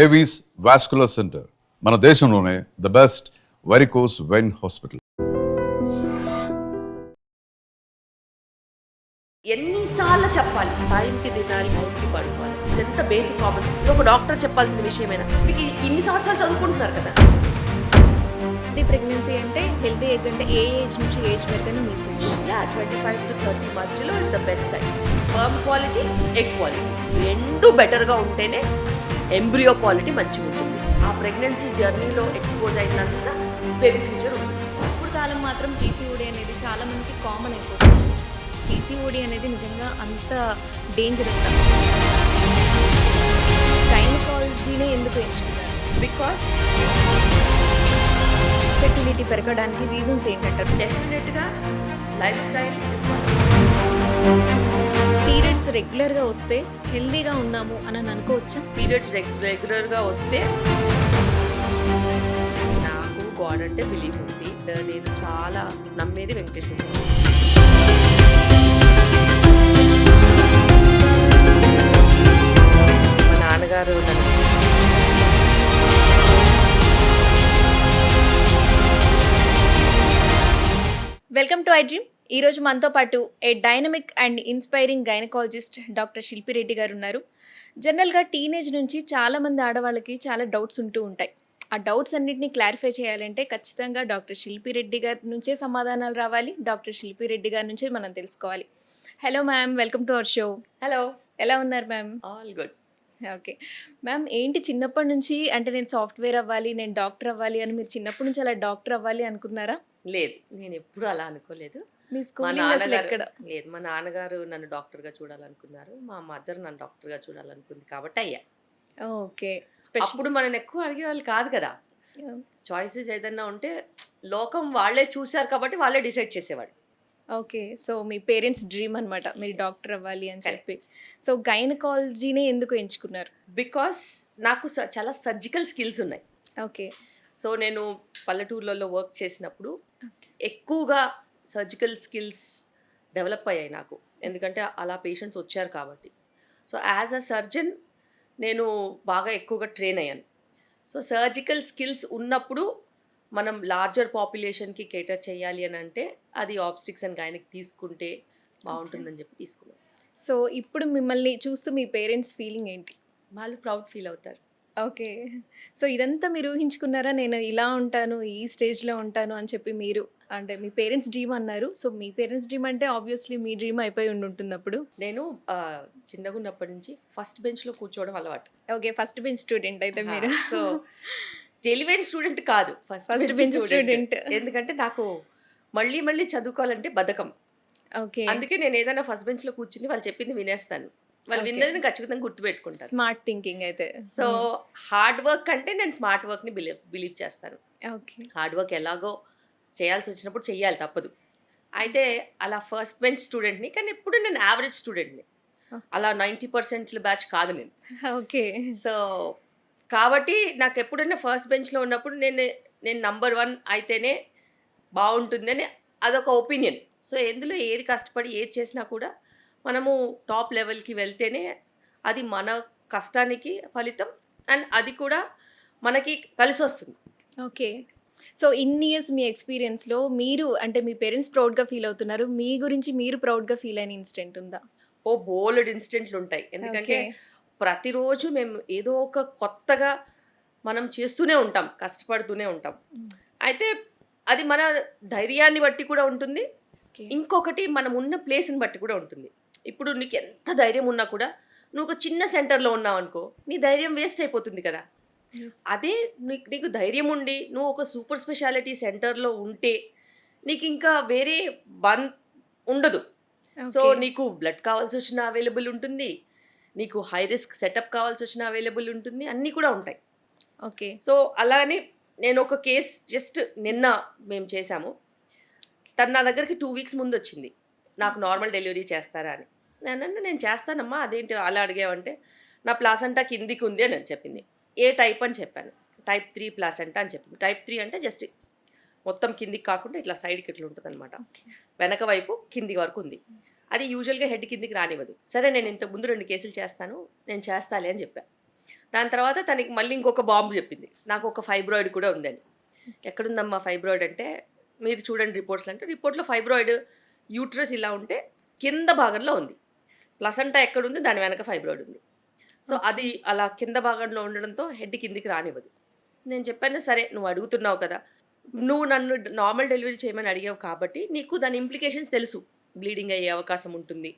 Avis vascular centre మన దేశంలోనే the best varicose vein hospital. ఎన్నిసార్లు చెప్పాలి? టైంకి తినాలి, టైంకి పడుకోవాలి. ఎంత బేసిక్ కామన్. ఇది ఒక డాక్టర్ చెప్పాల్సిన విషయమేనా? మీకు ఇన్ని సంవత్సరాలు చదువుకుంటున్నారు కదా. హెల్తీ ప్రెగ్నెన్సీ అంటే హెల్తీ ఎగ్ అంటే ఏ ఏజ్ నుంచి ఏజ్ వరకు అని మీ సజెషన్? 25 to 30 మధ్యలో the best time. Sperm quality, egg quality రెండు బెటర్గా ఉంటేనే ఎంబ్రియో క్వాలిటీ మంచిగా ఉంటుంది. ఆ ప్రెగ్నెన్సీ జర్నీలో ఎక్స్పోజ్ అయినంత బేబీ ఫ్యూచర్ ఉంటుంది. ఇప్పుడు కాలం మాత్రం పీసీఓడి అనేది చాలా మందికి కామన్ అయిపోతుంది. పీసీఓడి అనేది నిజంగా అంత డేంజరస్. గైనకాలజీనే ఎందుకు ఎంచుకున్నారు? బికాస్ ఫెర్టిలిటీ పెరగడానికి రీజన్స్ ఏంటంటారు? డెఫినెట్గా life style is one. Periods రెగ్యులర్గా వస్తే హెల్దీగా ఉన్నాము అని అనుకోవచ్చా? పీరియడ్ రెగ్యులర్గా వస్తే నాకు గాడ్ అంటే బిలీవ్ ఉంది. నేను చాలా నమ్మేది వెంకటేశ్వర స్వామి. మా నాన్నగారు వెల్కమ్ టు ఐ డ్రీమ్. ఈరోజు మనతో పాటు a dynamic and inspiring gynaecologist doctor Shilpi Reddy గారు ఉన్నారు. జనరల్గా టీనేజ్ నుంచి చాలామంది ఆడవాళ్ళకి చాలా డౌట్స్ ఉంటూ ఉంటాయి. ఆ డౌట్స్ అన్నింటినీ క్లారిఫై చేయాలంటే ఖచ్చితంగా డాక్టర్ శిల్పిరెడ్డి గారి నుంచే సమాధానాలు రావాలి. డాక్టర్ శిల్పిరెడ్డి గారి నుంచే మనం తెలుసుకోవాలి. Hello ma'am, welcome to our show. Hello, ఎలా ఉన్నారు ma'am? All good. Okay ma'am, ఏంటి చిన్నప్పటి నుంచి అంటే నేను సాఫ్ట్వేర్ అవ్వాలి, నేను డాక్టర్ అవ్వాలి అని మీరు చిన్నప్పటి నుంచి అలా డాక్టర్ అవ్వాలి అనుకున్నారా? లేదు, నేను ఎప్పుడు అలా అనుకోలేదు. మీ మా స్కూలింగ్ అసలు ఎక్కడ? నాన్నగారు లేదు, మా నాన్నగారు నన్ను డాక్టర్గా చూడాలనుకున్నారు. మా మదర్ నన్ను డాక్టర్గా చూడాలనుకుంది కాబట్టి అయ్యా. Okay, special. అప్పుడు మనని ఎక్కువ అడిగేవాళ్ళు కాదు కదా. చాయిసెస్ ఏదన్నా ఉంటే లోకం వాళ్ళే చూశారు కాబట్టి వాళ్ళే డిసైడ్ చేసేవాళ్ళు. ఓకే, సో మీ పేరెంట్స్ డ్రీమ్ అనమాట మీరు డాక్టర్ అవ్వాలి అని చెప్పి. సో గైనకాలజీనే ఎందుకు ఎంచుకున్నారు? బికాస్ నాకు చాలా సర్జికల్ స్కిల్స్ ఉన్నాయి. ఓకే. సో నేను పల్లెటూర్లలో వర్క్ చేసినప్పుడు ఎక్కువగా సర్జికల్ స్కిల్స్ డెవలప్ అయ్యాయి నాకు. ఎందుకంటే అలా పేషెంట్స్ వచ్చారు కాబట్టి. సో యాజ్ అ సర్జన్ నేను బాగా ఎక్కువగా ట్రైన్ అయ్యాను. సో సర్జికల్ స్కిల్స్ ఉన్నప్పుడు మనం లార్జర్ పాపులేషన్కి కేటర్ చేయాలి అని అంటే అది ఆబ్స్టిక్స్ అండ్ గైనక్ తీసుకుంటే బాగుంటుందని చెప్పి తీసుకున్నాను. సో ఇప్పుడు మిమ్మల్ని చూస్తూ మీ పేరెంట్స్ ఫీలింగ్ ఏంటి? వాళ్ళు ప్రౌడ్ ఫీల్ అవుతారు. ఓకే, సో ఇదంతా మీరు ఊహించుకున్నారా? నేను ఇలా ఉంటాను, ఈ స్టేజ్లో ఉంటాను అని చెప్పి మీరు అంటే మీ పేరెంట్స్ డ్రీమ్ అన్నారు. సో మీ పేరెంట్స్ డ్రీమ్ అంటే ఆబ్వియస్లీ మీ డ్రీమ్ అయిపోయి ఉంటుంది అప్పుడు. నేను చిన్నగా ఉన్నప్పటి నుంచి ఫస్ట్ బెంచ్లో కూర్చోవడం అలవాటు. ఓకే, ఫస్ట్ బెంచ్ స్టూడెంట్ అయితే మీరు. సో తెలివైన స్టూడెంట్ కాదు, ఫస్ట్ బెంచ్ స్టూడెంట్. ఎందుకంటే నాకు మళ్ళీ మళ్ళీ చదువుకోవాలంటే బద్ధకం. ఓకే, అందుకే నేను ఏదైనా ఫస్ట్ బెంచ్లో కూర్చుని వాళ్ళు చెప్పింది వినేస్తాను. వాళ్ళు విన్నది ఖచ్చితంగా గుర్తుపెట్టుకుంటాను. స్మార్ట్ థింకింగ్ అయితే. సో హార్డ్ వర్క్ అంటే నేను స్మార్ట్ వర్క్ని బిలీవ్ చేస్తాను. ఓకే, హార్డ్ వర్క్ ఎలాగో చేయాల్సి వచ్చినప్పుడు చెయ్యాలి, తప్పదు. అయితే అలా ఫస్ట్ బెంచ్ స్టూడెంట్ని, కానీ ఎప్పుడు నేను యావరేజ్ స్టూడెంట్ని. అలా 90% బ్యాచ్ కాదు నేను. ఓకే. సో కాబట్టి నాకు ఎప్పుడైనా ఫస్ట్ బెంచ్లో ఉన్నప్పుడు నేను నంబర్ 1 అయితేనే బాగుంటుందని అదొక ఒపీనియన్. సో ఎందులో ఏది కష్టపడి ఏది చేసినా కూడా మనము టాప్ లెవెల్కి వెళ్తేనే అది మన కష్టానికి ఫలితం, అండ్ అది కూడా మనకి కలిసి వస్తుంది. ఓకే, సో ఇన్ని ఇయర్స్ మీ ఎక్స్పీరియన్స్లో మీరు అంటే మీ పేరెంట్స్ ప్రౌడ్గా ఫీల్ అవుతున్నారు, మీ గురించి మీరు ప్రౌడ్గా ఫీల్ అయిన ఇన్సిడెంట్ ఉందా? ఓ బోలెడ్ ఇన్సిడెంట్లు ఉంటాయి. ఎందుకంటే ప్రతిరోజు మేము ఏదో ఒక కొత్తగా మనం చేస్తూనే ఉంటాం, కష్టపడుతూనే ఉంటాం. అయితే అది మన ధైర్యాన్ని బట్టి కూడా ఉంటుంది. ఇంకొకటి మనం ఉన్న ప్లేస్ని బట్టి కూడా ఉంటుంది. ఇప్పుడు నీకు ఎంత ధైర్యం ఉన్నా కూడా నువ్వు ఒక చిన్న సెంటర్లో ఉన్నావు అనుకో, నీ ధైర్యం వేస్ట్ అయిపోతుంది కదా. అదే నీకు ధైర్యం ఉండి నువ్వు ఒక సూపర్ స్పెషాలిటీ సెంటర్లో ఉంటే నీకు ఇంకా వేరే ఉండదు. సో నీకు బ్లడ్ కావాల్సి వచ్చిన అవైలబుల్ ఉంటుంది, నీకు హై రిస్క్ సెటప్ కావాల్సి వచ్చిన అవైలబుల్ ఉంటుంది, అన్నీ కూడా ఉంటాయి. ఓకే, సో అలానే నేను ఒక కేస్ జస్ట్ నిన్న మేము చేశాము. తను నా దగ్గరికి 2 weeks ముందు వచ్చింది, నాకు నార్మల్ డెలివరీ చేస్తారా అని. నేను చేస్తానమ్మా, అదేంటి అలా అడిగావంటే నా ప్లాసెంటా కిందికి ఉంది అని చెప్పింది. ఏ టైప్ అని చెప్పాను. టైప్ 3 ప్లాసెంటా అని చెప్పింది. టైప్ 3 అంటే జస్ట్ మొత్తం కిందికి కాకుండా ఇట్లా సైడ్కి ఇట్లా ఉంటుంది అనమాట, వెనక వైపు కింది వరకు ఉంది. అది యూజువల్గా హెడ్ కిందికి రానివ్వదు. సరే నేను ఇంతకు ముందు 2 కేసులు చేస్తాను, నేను చేస్తాలే అని చెప్పాను. దాని తర్వాత తనకి మళ్ళీ ఇంకొక బాంబు చెప్పింది, నాకు ఒక ఫైబ్రాయిడ్ కూడా ఉందని. ఎక్కడుందమ్మా ఫైబ్రాయిడ్ అంటే, మీరు చూడండి రిపోర్ట్స్లో అంటే, రిపోర్ట్లో ఫైబ్రాయిడ్ యూట్రస్ ఇలా ఉంటే కింద భాగంలో ఉంది, ప్లసంటా ఎక్కడుంది దాని వెనక ఫైబ్రాయిడ్ ఉంది. సో అది అలా కింద భాగంలో ఉండడంతో హెడ్ కిందికి రానివ్వదు. నేను చెప్పాను, సరే నువ్వు అడుగుతున్నావు కదా, నువ్వు నన్ను నార్మల్ డెలివరీ చేయమని అడిగావు కాబట్టి నీకు దాని ఇంప్లికేషన్స్ తెలుసు. బ్లీడింగ్ అయ్యే అవకాశం ఉంటుంది,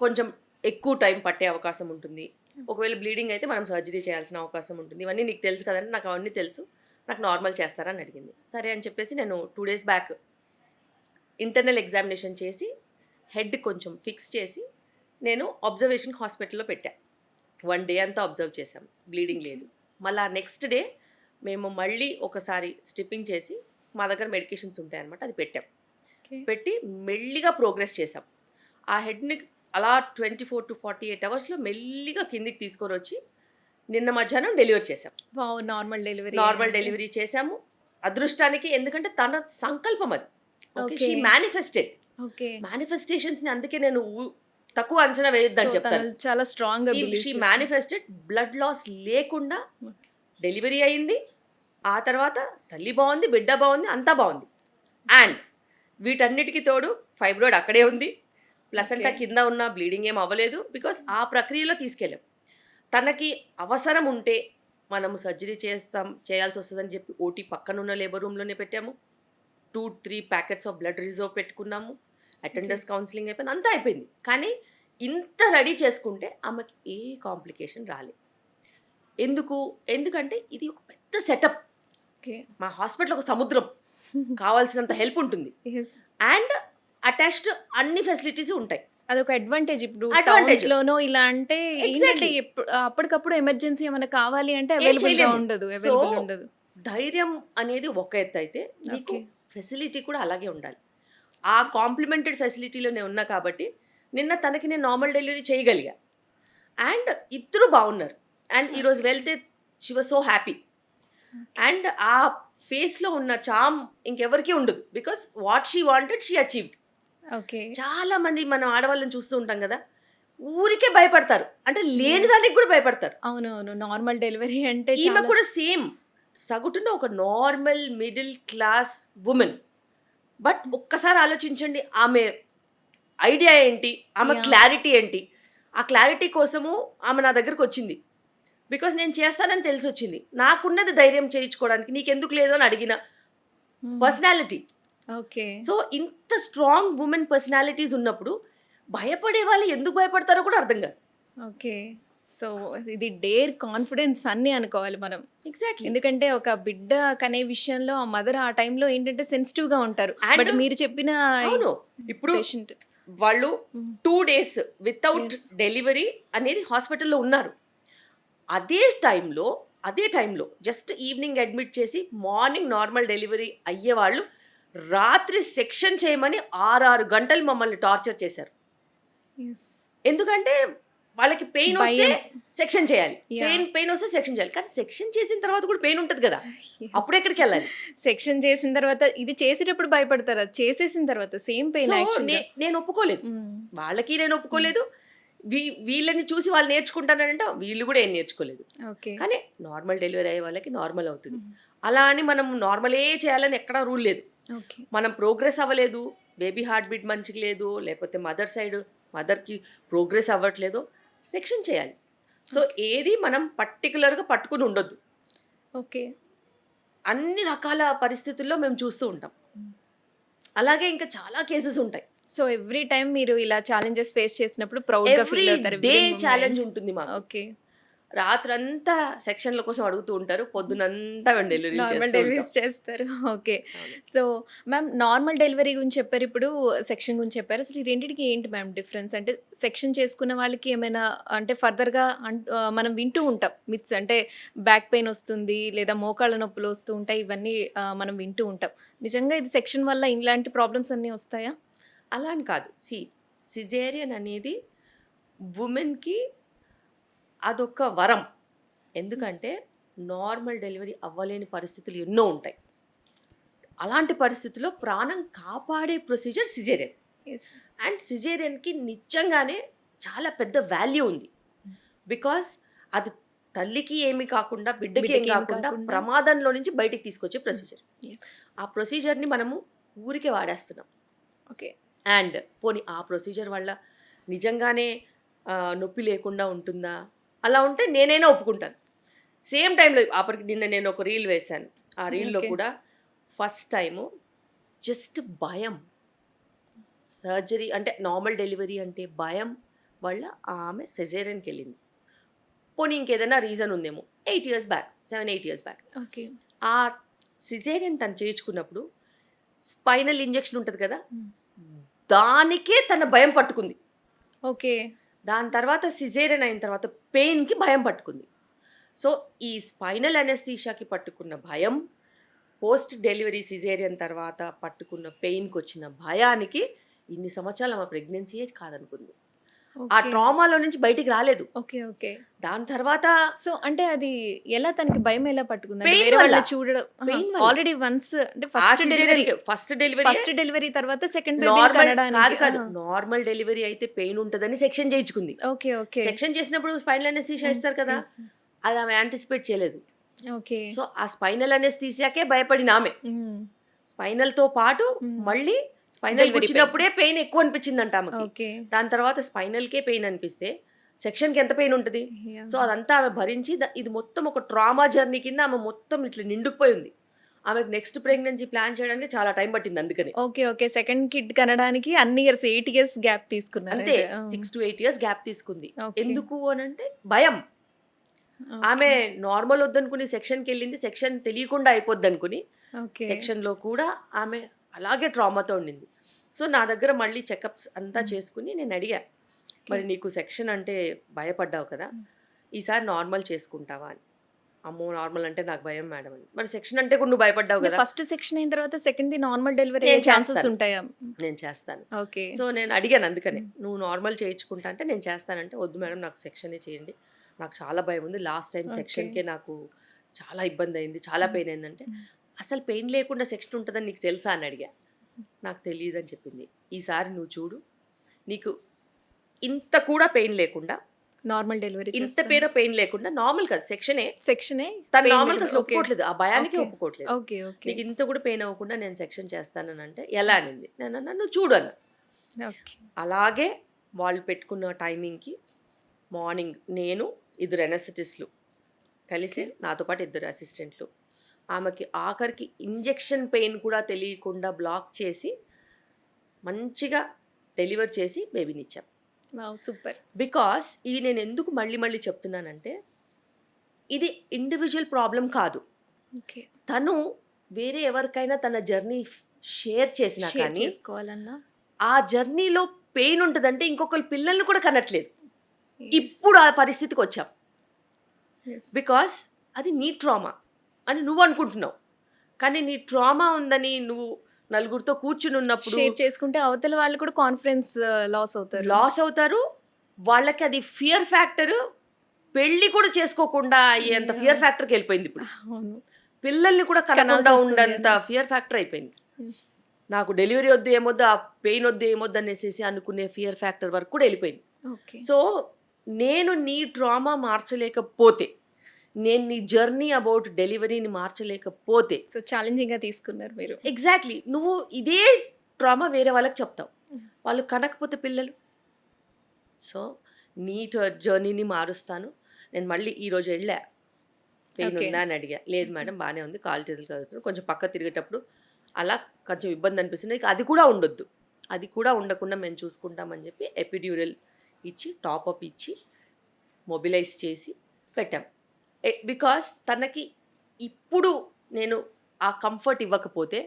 కొంచెం ఎక్కువ టైం పట్టే అవకాశం ఉంటుంది, ఒకవేళ బ్లీడింగ్ అయితే మనం సర్జరీ చేయాల్సిన అవకాశం ఉంటుంది, ఇవన్నీ నీకు తెలుసు కదంటే నాకు అవన్నీ తెలుసు, నాకు నార్మల్ చేస్తారని అడిగింది. సరే అని చెప్పేసి నేను 2 days బ్యాక్ ఇంటర్నల్ ఎగ్జామినేషన్ చేసి హెడ్ కొంచెం ఫిక్స్ చేసి నేను అబ్జర్వేషన్ హాస్పిటల్లో పెట్టా. 1 day అంతా అబ్జర్వ్ చేసాం, బ్లీడింగ్ లేదు. మళ్ళీ నెక్స్ట్ డే మేము మళ్ళీ ఒకసారి స్ట్రిప్పింగ్ చేసి మా దగ్గర మెడికేషన్స్ ఉంటాయన్నమాట, అది పెట్టాం. పెట్టి మెల్లిగా ప్రోగ్రెస్ చేసాం. ఆ హెడ్ని అలా 24 to 48 hours మెల్లిగా కిందికి తీసుకొని వచ్చి నిన్న మధ్యాహ్నం డెలివరీ చేసాం. నార్మల్ డెలివరీ చేసాము. అదృష్టానికి, ఎందుకంటే తన సంకల్పం అది. She manifested. మేనిఫెస్టేషన్స్ని అందుకే నేను తక్కువ అంచనా వేయొద్దని చెప్తాను. చాలా strong she manifested. Blood loss లేకుండా డెలివరీ అయింది. ఆ తర్వాత తల్లి బాగుంది, బిడ్డ బాగుంది, అంతా బాగుంది. అండ్ వీటన్నిటికీ తోడు ఫైబ్రాయిడ్ అక్కడే ఉంది, ప్లసంటా కింద ఉన్న బ్లీడింగ్ ఏం అవ్వలేదు. బికాస్ ఆ ప్రక్రియలో తీసుకెళ్ళాం. తనకి అవసరం ఉంటే మనము సర్జరీ చేయాల్సి వస్తుందని చెప్పి ఓటీ పక్కనున్న లేబర్ రూమ్లోనే పెట్టాము. 2-3 ప్యాకెట్స్ ఆఫ్ బ్లడ్ రిజర్వ్ పెట్టుకున్నాము. అటెండర్స్ కౌన్సిలింగ్ అయిపోయింది, అంతా అయిపోయింది. కానీ ఇంత రెడీ చేసుకుంటే ఆమెకి ఏ కాంప్లికేషన్ రాలేదు. ఎందుకంటే ఇది ఒక పెద్ద సెటప్. మా హాస్పిటల్ ఒక సముద్రం, కావాల్సినంత హెల్ప్ ఉంటుంది. అండ్ అటాచ్డ్ అన్ని ఫెసిలిటీస్ ఉంటాయి. అదొక అడ్వాంటేజ్. ఇప్పుడు టౌన్స్ లోనో ఇలా అంటే ఏంటంటే అప్పటికప్పుడు ఎమర్జెన్సీ ఏమైనా కావాలి అంటే అవైలబుల్ ఉండదు. ధైర్యం అనేది ఒక ఎత్తు అయితే మీకు ఫెసిలిటీ కూడా అలాగే ఉండాలి. ఆ కాంప్లిమెంటెడ్ ఫెసిలిటీలోనే ఉన్నా కాబట్టి నిన్న తనకి నేను నార్మల్ డెలివరీ చేయగలిగా. అండ్ ఇద్దరు బాగున్నారు. అండ్ ఈరోజు వెళ్తే she was so happy. And ఆ ఫేస్లో ఉన్న చామ్ ఇంకెవరికి ఉండదు. Because what she wanted she achieved. చాలా మంది మనం ఆడవాళ్ళని చూస్తూ ఉంటాం కదా, ఊరికే భయపడతారు, అంటే లేని దానికి కూడా భయపడతారు. అవునవును, నార్మల్ డెలివరీ అంటే ఈమె కూడా సేమ్ సగటున ఒక normal middle class women. But ఒక్కసారి ఆలోచించండి, ఆమె ఐడియా ఏంటి, ఆమె క్లారిటీ ఏంటి. ఆ క్లారిటీ కోసము ఆమె నా దగ్గరకు వచ్చింది. బికాస్ నేను చేస్తానని తెలిసి వచ్చింది. నాకున్నది ధైర్యం చేయించుకోవడానికి, నీకెందుకు లేదు అని అడిగిన పర్సనాలిటీ. సో ఇంత స్ట్రాంగ్ ఉమెన్ పర్సనాలిటీస్ ఉన్నప్పుడు భయపడే వాళ్ళు ఎందుకు భయపడతారో కూడా అర్థం కాదు. సో ఇది డేర్, కాన్ఫిడెన్స్ అన్నీ అనుకోవాలి మనం. ఎగ్జాక్ట్లీ. ఎందుకంటే ఒక బిడ్డ కనే విషయంలో ఆ మదర్ ఆ టైంలో ఏంటంటే సెన్సిటివ్గా ఉంటారు. బట్ మీరు చెప్పిన ఇప్పుడు వాళ్ళు 2 days వితౌట్ డెలివరీ అనేది హాస్పిటల్లో ఉన్నారు. అదే టైంలో జస్ట్ ఈవినింగ్ అడ్మిట్ చేసి మార్నింగ్ నార్మల్ డెలివరీ అయ్యేవాళ్ళు రాత్రి సెక్షన్ చేయమని 6 గంటలు మమ్మల్ని టార్చర్ చేశారు. ఎందుకంటే వాళ్ళకి పెయిన్ వస్తే సెక్షన్ చేయాలి, పెయిన్ వస్తే సెక్షన్ చేయాలి. కానీ సెక్షన్ చేసిన తర్వాత కూడా పెయిన్ ఉంటుంది కదా, అప్పుడు ఎక్కడికి వెళ్ళాలి? సెక్షన్ చేసిన తర్వాత ఇది చేసేటప్పుడు భయపడతారు, అది చేసేసిన తర్వాత సేమ్ పెయిన్. నేను ఒప్పుకోలేదు, వాళ్ళకి నేను ఒప్పుకోలేదు. వీళ్ళని చూసి వాళ్ళు నేర్చుకుంటానంటే వీళ్ళు కూడా ఏం నేర్చుకోలేదు. కానీ నార్మల్ డెలివరీ అయ్యే వాళ్ళకి నార్మల్ అవుతుంది. అలా అని మనం నార్మలే చేయాలని ఎక్కడా రూల్ లేదు. మనం ప్రోగ్రెస్ అవ్వలేదు, బేబీ హార్ట్ బీట్ మంచిగా లేదు, లేకపోతే మదర్కి ప్రోగ్రెస్ అవ్వట్లేదు, సెక్షన్ చేయాలి. సో ఏది మనం పర్టికులర్గా పట్టుకుని ఉండొద్దు. అన్ని రకాల పరిస్థితుల్లో మేము చూస్తూ ఉంటాం. అలాగే ఇంకా చాలా కేసెస్ ఉంటాయి. సో ఎవ్రీ టైం మీరు ఇలా ఛాలెంజెస్ ఫేస్ చేసినప్పుడు ప్రౌడ్గా ఫీల్ అవుతారు? డే ఛాలెంజ్ ఉంటుంది మాకు. రాత్రంతా సెక్షన్ల కోసం అడుగుతూ ఉంటారు, పొద్దునంతా నార్మల్ డెలివరీస్ చేస్తారు. సో మ్యామ్, నార్మల్ డెలివరీ గురించి చెప్పారు, ఇప్పుడు సెక్షన్ గురించి చెప్పారు. అసలు ఈ రెండింటికి ఏంటి మ్యామ్ డిఫరెన్స్? అంటే సెక్షన్ చేసుకున్న వాళ్ళకి ఏమైనా అంటే ఫర్దర్గా మనం వింటూ ఉంటాం మిత్స్, అంటే బ్యాక్ పెయిన్ వస్తుంది లేదా మోకాళ్ళ నొప్పులు వస్తూ ఉంటాయి, ఇవన్నీ మనం వింటూ ఉంటాం. నిజంగా ఇది సెక్షన్ వల్ల ఇలాంటి ప్రాబ్లమ్స్ అన్నీ వస్తాయా? అలా అని కాదు. సిజేరియన్ అనేది ఉమెన్కి అదొక వరం. ఎందుకంటే నార్మల్ డెలివరీ అవ్వలేని పరిస్థితులు ఎన్నో ఉంటాయి. అలాంటి పరిస్థితుల్లో ప్రాణం కాపాడే ప్రొసీజర్ సిజేరియన్. అండ్ సిజేరియన్కి నిజంగానే చాలా పెద్ద వాల్యూ ఉంది. బికాస్ అది తల్లికి ఏమి కాకుండా బిడ్డకి ఏం బిడ్డకి ఏమి కాకుండా కాకుండా. ప్రమాదంలో నుంచి బయటికి తీసుకొచ్చే ప్రొసీజర్. Yes. ఆ ప్రొసీజర్ని మనము ఊరికే వాడేస్తున్నాం. ఓకే. అండ్ పోనీ ఆ ప్రొసీజర్ వల్ల నిజంగానే నొప్పి లేకుండా ఉంటుందా? అలా ఉంటే నేనైనా ఒప్పుకుంటాను. సేమ్ టైంలో అప్పటికి నిన్న నేను ఒక రీల్ వేశాను. ఆ రీల్‌లో Okay. కూడా ఫస్ట్ టైము జస్ట్ భయం. సర్జరీ అంటే నార్మల్ డెలివరీ అంటే భయం వల్ల ఆమె సిజేరియన్‌కెళ్ళింది. పోనీ ఇంకేదైనా రీజన్ ఉందేమో. 8 years back, 7, 8 years back. Okay. ఆ సిజేరియన్ తను చేయించుకున్నప్పుడు స్పైనల్ ఇంజెక్షన్ ఉంటది కదా! హ్మ్. దానికే తన భయం పట్టుకుంది. ఓకే. దాని తర్వాత సిజేరియన్ అయిన తర్వాత పెయిన్‌కి భయం పట్టుకుంది. సో, ఈ స్పైనల్ అనెస్థీషియాకి పట్టుకున్న భయం, పోస్ట్ డెలివరీ సిజేరియన్ తర్వాత పట్టుకున్న పెయిన్‌కొచ్చిన భయానికి ఇన్ని సంవత్సరాలు ఆమె ప్రెగ్నెన్సీయే కాదనుకుంది. ఆ ఓకే. ట్రామాలో నుంచి బయటికి రాలేదు. ఓకే. ఓకే. దాని తర్వాత సో, అంటే అది ఎలా తనకి భయం ఎలా పట్టుకుంది? అంటే పెయిన్ వేరే వల్ల. వాళ్ళని చూడడం పెయిన్ వల్ల. ఆల్రెడీ వన్స్ అంటే ఆ ఫస్ట్ డెలివరీ సిజేరియన్‌కి ఫస్ట్ డెలివరీ తర్వాత సెకండ్ బేబీని నార్మల్ కనడానికి. కాదు. నార్మల్ డెలివరీ అయితే పెయిన్ ఉంటదని సెక్షన్ చేయించుకుంది. ఓకే. ఓకే. సెక్షన్ చేసినప్పుడు స్పైనల్ అనెస్థీషియా ఇస్తారు కదా! Yes, yes. అది ఆమె యాంటిసిపేట్ చేయలేదు. ఓకే. సో, ఆ స్పైనల్ అనెస్థీసియాకే భయపడిన ఆమె. స్పైనల్‌తో పాటు మళ్ళీ స్పైనల్ Delivery వచ్చినప్పుడే పెయిన్ ఎక్కువ అనిపించిందంట ఆమెకి. ఓకే. దాని తర్వాత స్పైనల్‌కే పెయిన్ అనిపిస్తే సెక్షన్‌కి ఎంత పెయిన్ ఉంటది? సో, అదంతా ఆమె భరించి ఇది మొత్తం ఒక ట్రామా జర్నీ కింద ఆమె మొత్తం ఇట్లా నిండుకుపోయింది. ఆమెకు నెక్స్ట్ ప్రెగ్నెన్సీ ప్లాన్ చేయడానికి చాలా టైం పట్టింది అందుకని. ఓకే. ఓకే. సెకండ్ కిడ్ కనడానికి అన్ని ఇయర్స్ 8 ఇయర్స్ గ్యాప్ తీసుకున్నారు. అంతే 6 to 8 ఇయర్స్ గ్యాప్ తీసుకుంది. ఓకే. ఎందుకు అనంటే భయం. ఆమె నార్మల్ వద్దనుకుని సెక్షన్‌కి వెళ్ళింది. సెక్షన్ తెలియకుండా అయిపోద్దనుకుని ఓకే. సెక్షన్‌లో కూడా ఆమె అలాగే ట్రామాతో ఉండింది. సో, నా దగ్గర మళ్ళీ చెకప్స్ అంతా చేసుకుని నేను అడిగా. మరి నీకు సెక్షన్ అంటే భయపడ్డావు కదా! ఈసారి నార్మల్ చేసుకుంటావా అని. అమ్మో! నార్మల్ అంటే నాకు భయం మేడం అని. మరి సెక్షన్ అంటే కూడా నువ్వు భయపడ్డావు కదా! ఫస్ట్ సెక్షన్ అయిన తర్వాత సెకండ్ ది నార్మల్ డెలివరీ నేను అయ్యే ఛాన్సెస్ చేస్తాను. ఉంటాయా? నేను చేస్తాను. ఓకే. సో, నేను అడిగాను అందుకనే. నువ్వు నార్మల్ చేయించుకుంటా అంటే నేను చేస్తానంటే, వద్దు మేడం నాకు సెక్షనే చేయండి. నాకు చాలా భయం ఉంది. Last time okay. సెక్షన్‌కే నాకు చాలా ఇబ్బంది అయింది. చాలా పెయిన్ అయిందంటే, అసలు పెయిన్ లేకుండా సెక్షన్ ఉంటదని నీకు తెలుసా అని అడిగా. నాకు తెలీదని చెప్పింది. ఈసారి నువ్వు చూడు. నీకు ఇంత కూడా పెయిన్ లేకుండా, నార్మల్ డెలివరీ ఇంత పెయిన్ లేకుండా నార్మల్ కాదు సెక్షనే. సెక్షనే తను నార్మల్‌గా అసలు ఒప్పుకోవట్లేదు. ఆ భయానికే ఓకే. ఒప్పుకోవట్లేదు. ఓకే. ఓకే. నీకు ఇంత కూడా పెయిన్ అవ్వకుండా నేను సెక్షన్ చేస్తానని అంటే, ఎలా అనింది. నేనన్నా నువ్వు చూడు అన్నా. ఓకే. అలాగే వాళ్ళు పెట్టుకున్న టైమింగ్‌కి మార్నింగ్ నేను, ఇద్దరు అనెస్థెటిస్టులు కలిసి నాతో పాటు ఇద్దరు అసిస్టెంట్లు. ఆమెకి ఆఖరికి ఇంజెక్షన్ పెయిన్ కూడా తెలియకుండా బ్లాక్ చేసి మంచిగా డెలివర్ చేసి బేబీనిచ్చాం. వావ్! సూపర్. బికాస్ ఇవి నేను ఎందుకు మళ్ళీ చెప్తున్నానంటే, ఇది ఇండివిజువల్ ప్రాబ్లం కాదు. ఓకే. తను వేరే ఎవరికైనా తన జర్నీ షేర్ చేసినా షేర్ కానీ చేసుకోవాలన్నా ఆ జర్నీలో పెయిన్ ఉంటదంటే ఇంకొకళ్ళ పిల్లల్ని కూడా కనట్లేదు. Yes. ఇప్పుడు ఆ పరిస్థితికి వచ్చాం. Yes. బికాస్ అది నీ ట్రామా అని నువ్వు అనుకుంటున్నావు. కానీ నీ ట్రామా ఉందని నువ్వు నలుగురితో కూర్చుని ఉన్నప్పుడు షేర్ చేసుకుంటే అవతల వాళ్ళు కూడా కాన్ఫిడెన్స్ లాస్ అవుతారు. లాస్ అవుతారు. వాళ్ళకి అది ఫియర్ ఫ్యాక్టర్ పెళ్లి కూడా చేసుకోకుండా అయ్యేంత Yeah. ఫియర్ ఫ్యాక్టర్కి వెళ్ళిపోయింది ఇప్పుడు. అవును. పిల్లల్ని కూడా కనకుండా కనాల్సి వస్తుంది ఉండంత అని. ఫియర్ ఫ్యాక్టర్ అయిపోయింది. Yes. నాకు డెలివరీ వద్దు ఏమొద్దు, ఆ పెయిన్ వద్దు ఏమొద్దు అనేసి అనుకునే ఫియర్ ఫ్యాక్టర్ వరకు కూడా వెళ్ళిపోయింది. ఓకే. సో నేను నీ ట్రామా మార్చలేకపోతే, నేను నీ జర్నీ అబౌట్ డెలివరీని మార్చలేకపోతే, సో ఛాలెంజింగ్ గా తీసుకున్నారు మీరు. ఎగ్జాక్ట్లీ నువ్వు ఇదే ట్రామా వేరే వాళ్ళకి చెప్తావు. వాళ్ళు కనకపోతే పిల్లలు. సో నీ జర్నీని మారుస్తాను. నేను మళ్ళీ ఈరోజు వెళ్ళా. Pain Okay. ఉందా అని అడిగా. లేదు మేడం బాగానే ఉంది, కాలు చేతులు కదులుతున్నాను, కొంచెం పక్క తిరిగేటప్పుడు అలా కొంచెం ఇబ్బంది అనిపిస్తుంది, ఇక అది కూడా ఉండొద్దు, అది కూడా ఉండకుండా మేము చూసుకుంటామని చెప్పి ఎపిడ్యూరల్ ఇచ్చి టాప్అప్ ఇచ్చి మొబిలైజ్ చేసి పెట్టాం. బికాస్ తనకి ఇప్పుడు నేను ఆ కంఫర్ట్ ఇవ్వకపోతే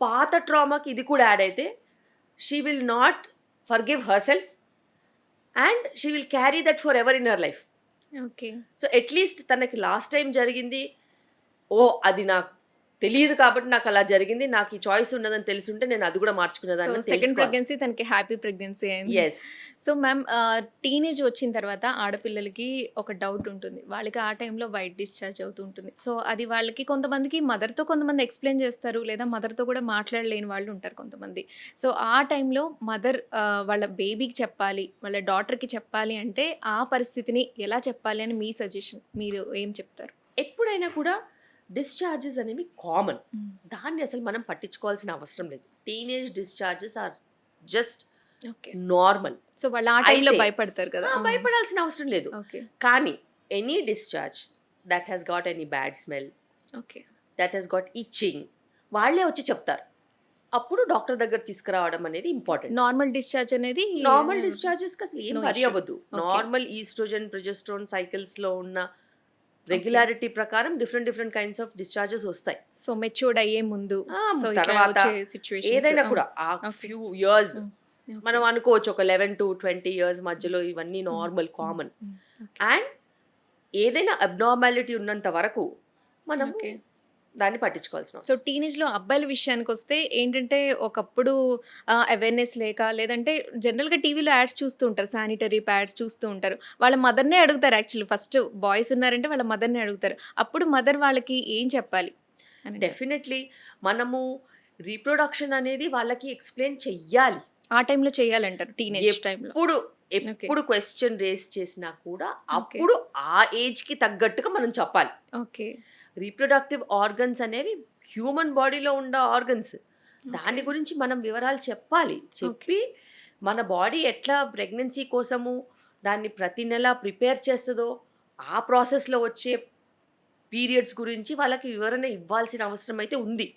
పాత ట్రామాకి ఇది కూడా యాడ్ అయితే she will not forgive her self and she will carry that for ever in her life. Okay. So at least తనకి లాస్ట్ టైం జరిగింది, ఓ అది నాకు తెలియదు కాబట్టి నాకు అలా జరిగింది, నాకు ఈ చాయిస్ ఉన్నదని తెలుసుంటే నేను అది కూడా సో మార్చుకునేదాన్ని సెకండ్ తెలుసుకోవాలి. ప్రెగ్నెన్సీ తనకి హ్యాపీ ప్రెగ్నెన్సీ అయింది. ఎస్. సో మ్యామ్ టీనేజ్ వచ్చిన తర్వాత ఆడపిల్లలకి ఒక డౌట్ ఉంటుంది. వాళ్ళకి ఆ టైంలో వైట్ డిశ్చార్జ్ అవుతూ ఉంటుంది. సో అది వాళ్ళకి కొంతమందికి మదర్‌తో కొంతమంది ఎక్స్‌ప్లెయిన్ చేస్తారు. లేదా మదర్‌తో కూడా మాట్లాడలేని వాళ్ళు ఉంటారు కొంతమంది. సో ఆ టైంలో మదర్ వాళ్ళ బేబీకి చెప్పాలి, వాళ్ళ డాటర్‌కి చెప్పాలి అంటే ఆ పరిస్థితిని ఎలా చెప్పాలి అని మీ సజెషన్? మీరు ఏం చెప్తారు? ఎప్పుడైనా కూడా డిశ్చార్జెస్ అనేవి కామన్, దాన్ని అసలు మనం పట్టించుకోవాల్సిన అవసరం లేదు. Teenage discharges are just okay. Normal. So వాళ్ళు ఆ టైంలో అయితే భయపడతారు కదా! భయపడాల్సిన అవసరం లేదు. ఓకే. కానీ any discharge that has got any bad smell, okay. That has got itching, వాళ్ళే వచ్చి చెప్తారు. అప్పుడు డాక్టర్ దగ్గర తీసుకురావడం అనేది ఇంపార్టెంట్. నార్మల్ డిశ్చార్జ్ అనేది నార్మల్ డిశ్చార్జెస్కి అసలు ఏం No వరి issue. అవ్వదు. Okay. నార్మల్ ఈస్ట్రోజన్ ప్రొజెస్ట్రాన్ సైకిల్స్లో ఉన్న రెగ్యులారిటీ ప్రకారం డిఫరెంట్ కైండ్స్ ఆఫ్ డిశ్చార్జెస్ వస్తాయి. సో మెచ్యూర్డ్ అయ్యే ముందు సో ఇట్లా తర్వాత వచ్చే సిచ్యువేషన్స్ ఏదైనా కూడా ఆ Okay. Few years Okay. మనం అనుకోవచ్చు, ఒక 11 to 20 ఇయర్స్ మధ్యలో ఇవన్నీ నార్మల్ కామన్. అండ్ ఏదైనా అబ్నార్మాలిటీ ఉన్నంత వరకు మనం Okay. దాన్ని పట్టించుకోవాల్సిన అవసరం. సో టీనేజ్లో అబ్బాయిల విషయానికి వస్తే ఏంటంటే ఒకప్పుడు అవేర్నెస్ లేక లేదంటే జనరల్గా టీవీలో యాడ్స్ చూస్తూ ఉంటారు, శానిటరీ ప్యాడ్స్ చూస్తూ ఉంటారు. వాళ్ళ మదర్నే అడుగుతారు. యాక్చువల్లీ ఫస్ట్ బాయ్స్ ఉన్నారంటే వాళ్ళ మదర్నే అడుగుతారు. అప్పుడు మదర్ వాళ్ళకి ఏం చెప్పాలి అని అంటారు? డెఫినెట్లీ మనము రీప్రొడక్షన్ అనేది వాళ్ళకి ఎక్స్ప్లెయిన్ చెయ్యాలి. ఆ టైంలో చేయాలంటారు టీనేజ్ టైంలో. ఎప్పుడు క్వశ్చన్ రేస్ చేసినా కూడా అప్పుడు ఆ ఏజ్ కి తగ్గట్టుగా మనం చెప్పాలి. ఓకే. రీప్రొడక్టివ్ ఆర్గన్స్ అనేవి హ్యూమన్ బాడీలో ఉన్న ఆర్గన్స్, దాని గురించి మనం వివరాలు చెప్పాలి. చెప్పి మన బాడీ ఎట్లా ప్రెగ్నెన్సీ కోసము దాన్ని ప్రతి నెల ప్రిపేర్ చేస్తుందో ఆ ప్రాసెస్లో వచ్చే పీరియడ్స్ గురించి వాళ్ళకి వివరణ ఇవ్వాల్సిన అవసరం అయితే ఉంది.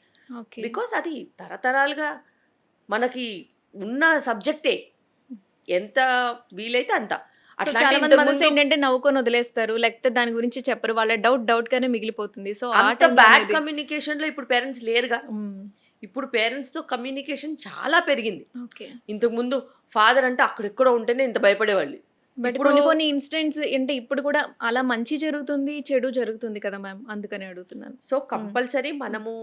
ఓకే. బికాస్ అది తరతరాలుగా మనకి ఉన్న సబ్జెక్టే, ఎంత వీలైతే అంత. సో అట్లాంటి చాలా మంది ఇంతకు మదర్స్ ముందు ఏంటంటే నవ్వుకొని వదిలేస్తారు, లేకపోతే దాని గురించి చెప్పరు. వాళ్ళ డౌట్ గానే మిగిలిపోతుంది. సో ఆ అంత టైంలో బ్యాడ్ అనేది కమ్యూనికేషన్ లో ఇప్పుడు పేరెంట్స్ లేరుగా. ఇప్పుడు పేరెంట్స్ తో కమ్యూనికేషన్ చాలా పెరిగింది. ఓకే. ఇంతకు ముందు ఫాదర్ అంటే అక్కడెక్కడో ఉంటేనే ఇంత భయపడేవాళ్ళు. బట్ ఇప్పుడు కొన్ని ఇన్సిడెంట్స్ అంటే ఇప్పుడు కూడా అలా మంచి జరుగుతుంది, చెడు జరుగుతుంది కదా మ్యామ్, అందుకని అడుగుతున్నాను. సో కంపల్సరీ మనము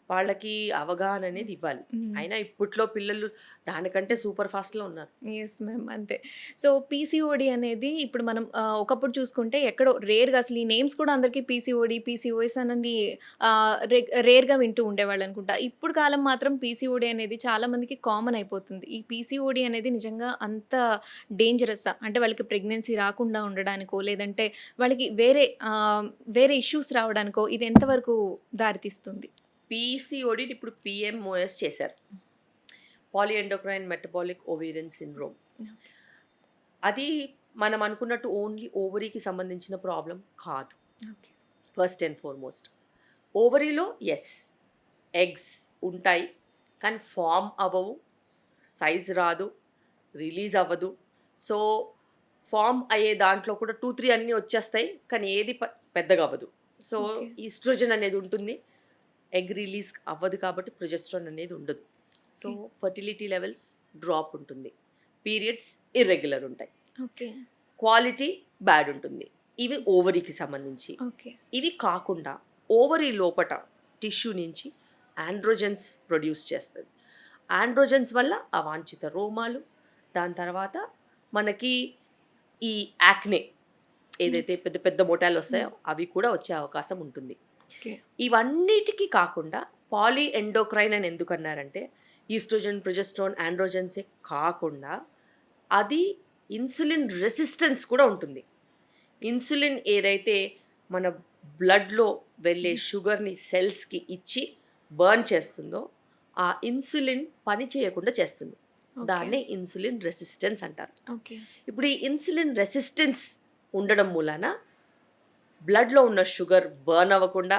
వాళ్ళకి అవగాహన అనేది ఇవ్వాలి. అయినా ఇప్పట్లో పిల్లలు దానికంటే సూపర్ ఫాస్ట్ లో ఉన్నారు. ఎస్ మ్యామ్, అంతే. సో పీసీఓడి అనేది ఇప్పుడు మనం ఒకప్పుడు చూసుకుంటే ఎక్కడో రేర్గా, అసలు ఈ నేమ్స్ కూడా అందరికీ పీసీఓడి పీసీఓఎస్ అని రేర్గా వింటూ ఉండేవాళ్ళు అనుకుంటా. ఇప్పుడు కాలం మాత్రం పీసీఓడి అనేది చాలా మందికి కామన్ అయిపోతుంది. ఈ పీసీఓడి అనేది నిజంగా అంత డేంజరస్సా? అంటే వాళ్ళకి ప్రెగ్నెన్సీ రాకుండా ఉండడానికో లేదంటే వాళ్ళకి వేరే ఇష్యూస్ రావడానికో ఇది ఎంతవరకు దారితీస్తుంది? పీసీఓడి ఇప్పుడు పిఎంఓఎస్ చేశారు, పాలిఎండోక్రైన్ మెటబాలిక్ ఓవేరియన్ సిండ్రోమ్. అది మనం అనుకున్నట్టు ఓన్లీ ఓవరీకి సంబంధించిన ప్రాబ్లం కాదు. ఓకే. ఫస్ట్ అండ్ ఫార్మోస్ట్ ఓవరీలో ఎస్ ఎగ్స్ ఉంటాయి, కానీ ఫామ్ అవ్వవు, సైజ్ రాదు, రిలీజ్ అవ్వదు. సో ఫామ్ అయ్యే దాంట్లో కూడా 2-3 అన్నీ వచ్చేస్తాయి, కానీ ఏది పెద్దగా అవ్వదు. So Okay. ఈస్ట్రోజన్ అనేది ఉంటుంది, ఎగ్ రిలీజ్ అవ్వదు కాబట్టి ప్రొజెస్ట్రాన్ అనేది ఉండదు. సో ఫర్టిలిటీ లెవెల్స్ డ్రాప్ ఉంటుంది, పీరియడ్స్ ఇర్రెగ్యులర్ ఉంటాయి, ఓకే. క్వాలిటీ బ్యాడ్ ఉంటుంది. ఇవి ఓవరీకి సంబంధించి. ఓకే. ఇవి కాకుండా ఓవరీ లోపట టిష్యూ నుంచి ఆండ్రోజన్స్ ప్రొడ్యూస్ చేస్తుంది. ఆండ్రోజన్స్ వల్ల అవాంఛిత రోమాలు, దాని తర్వాత మనకి ఈ యాక్నే ఏదైతే పెద్ద పెద్ద మోటాలు వస్తాయో అవి కూడా వచ్చే అవకాశం ఉంటుంది. ఓకే. ఇవన్నిటికీ కాకుండా పాలీ ఎండోక్రైన్ అని ఎందుకు అన్నారంటే ఈస్ట్రోజన్ ప్రొజెస్ట్రాన్ ఆండ్రోజన్సే కాకుండా అది ఇన్సులిన్ రెసిస్టెన్స్ కూడా ఉంటుంది. ఇన్సులిన్ ఏదైతే మన బ్లడ్లో వెళ్ళే షుగర్ని సెల్స్కి ఇచ్చి బర్న్ చేస్తుందో ఆ ఇన్సులిన్ పని చేయకుండా చేస్తుంది. దాన్నే ఇన్సులిన్ రెసిస్టెన్స్ అంటారు. ఓకే. ఇప్పుడు ఈ ఇన్సులిన్ రెసిస్టెన్స్ ఉండడం మూలాన బ్లడ్లో ఉన్న షుగర్ బర్న్ అవ్వకుండా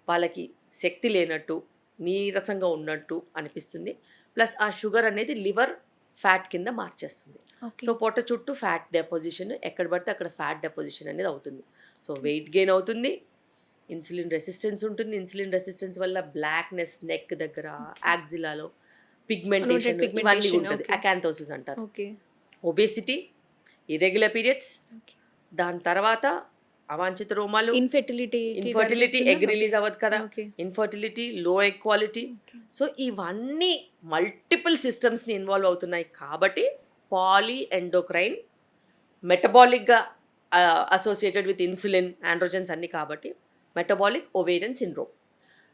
వాళ్ళకి శక్తి లేనట్టు, నీరసంగా ఉన్నట్టు అనిపిస్తుంది. ప్లస్ ఆ షుగర్ అనేది లివర్ ఫ్యాట్ కింద మార్చేస్తుంది. సో పొట్ట చుట్టూ ఫ్యాట్ డెపోజిషన్, ఎక్కడ పడితే అక్కడ ఫ్యాట్ డెపోజిషన్ అనేది అవుతుంది. సో వెయిట్ గెయిన్ అవుతుంది, ఇన్సులిన్ రెసిస్టెన్స్ ఉంటుంది. ఇన్సులిన్ రెసిస్టెన్స్ వల్ల బ్లాక్నెస్ నెక్ దగ్గర, యాక్సిలాలో పిగ్మెంటేషన్ ఇవన్నీ ఉంటుంది, అకాంథోసిస్ అంటారు. ఓకే. ఒబేసిటీ, ఇర్రెగ్యులర్ పీరియడ్స్, దాని తర్వాత అవాంఛిత రోమాలు, ఇన్ఫెర్టిలిటీ ఇన్ఫర్టిలిటీ, ఎగ్ రిలీజ్ అవ్వదు కదా, ఓకే ఇన్ఫర్టిలిటీ, లో ఎగ్ క్వాలిటీ. సో ఇవన్నీ మల్టిపుల్ సిస్టమ్స్ని ఇన్వాల్వ్ అవుతున్నాయి కాబట్టి పాలీ ఎండోక్రైన్, మెటబాలిక్గా అసోసియేటెడ్ విత్ ఇన్సులిన్, ఆండ్రోజన్స్ అన్నీ కాబట్టి metabolic ovarian syndrome.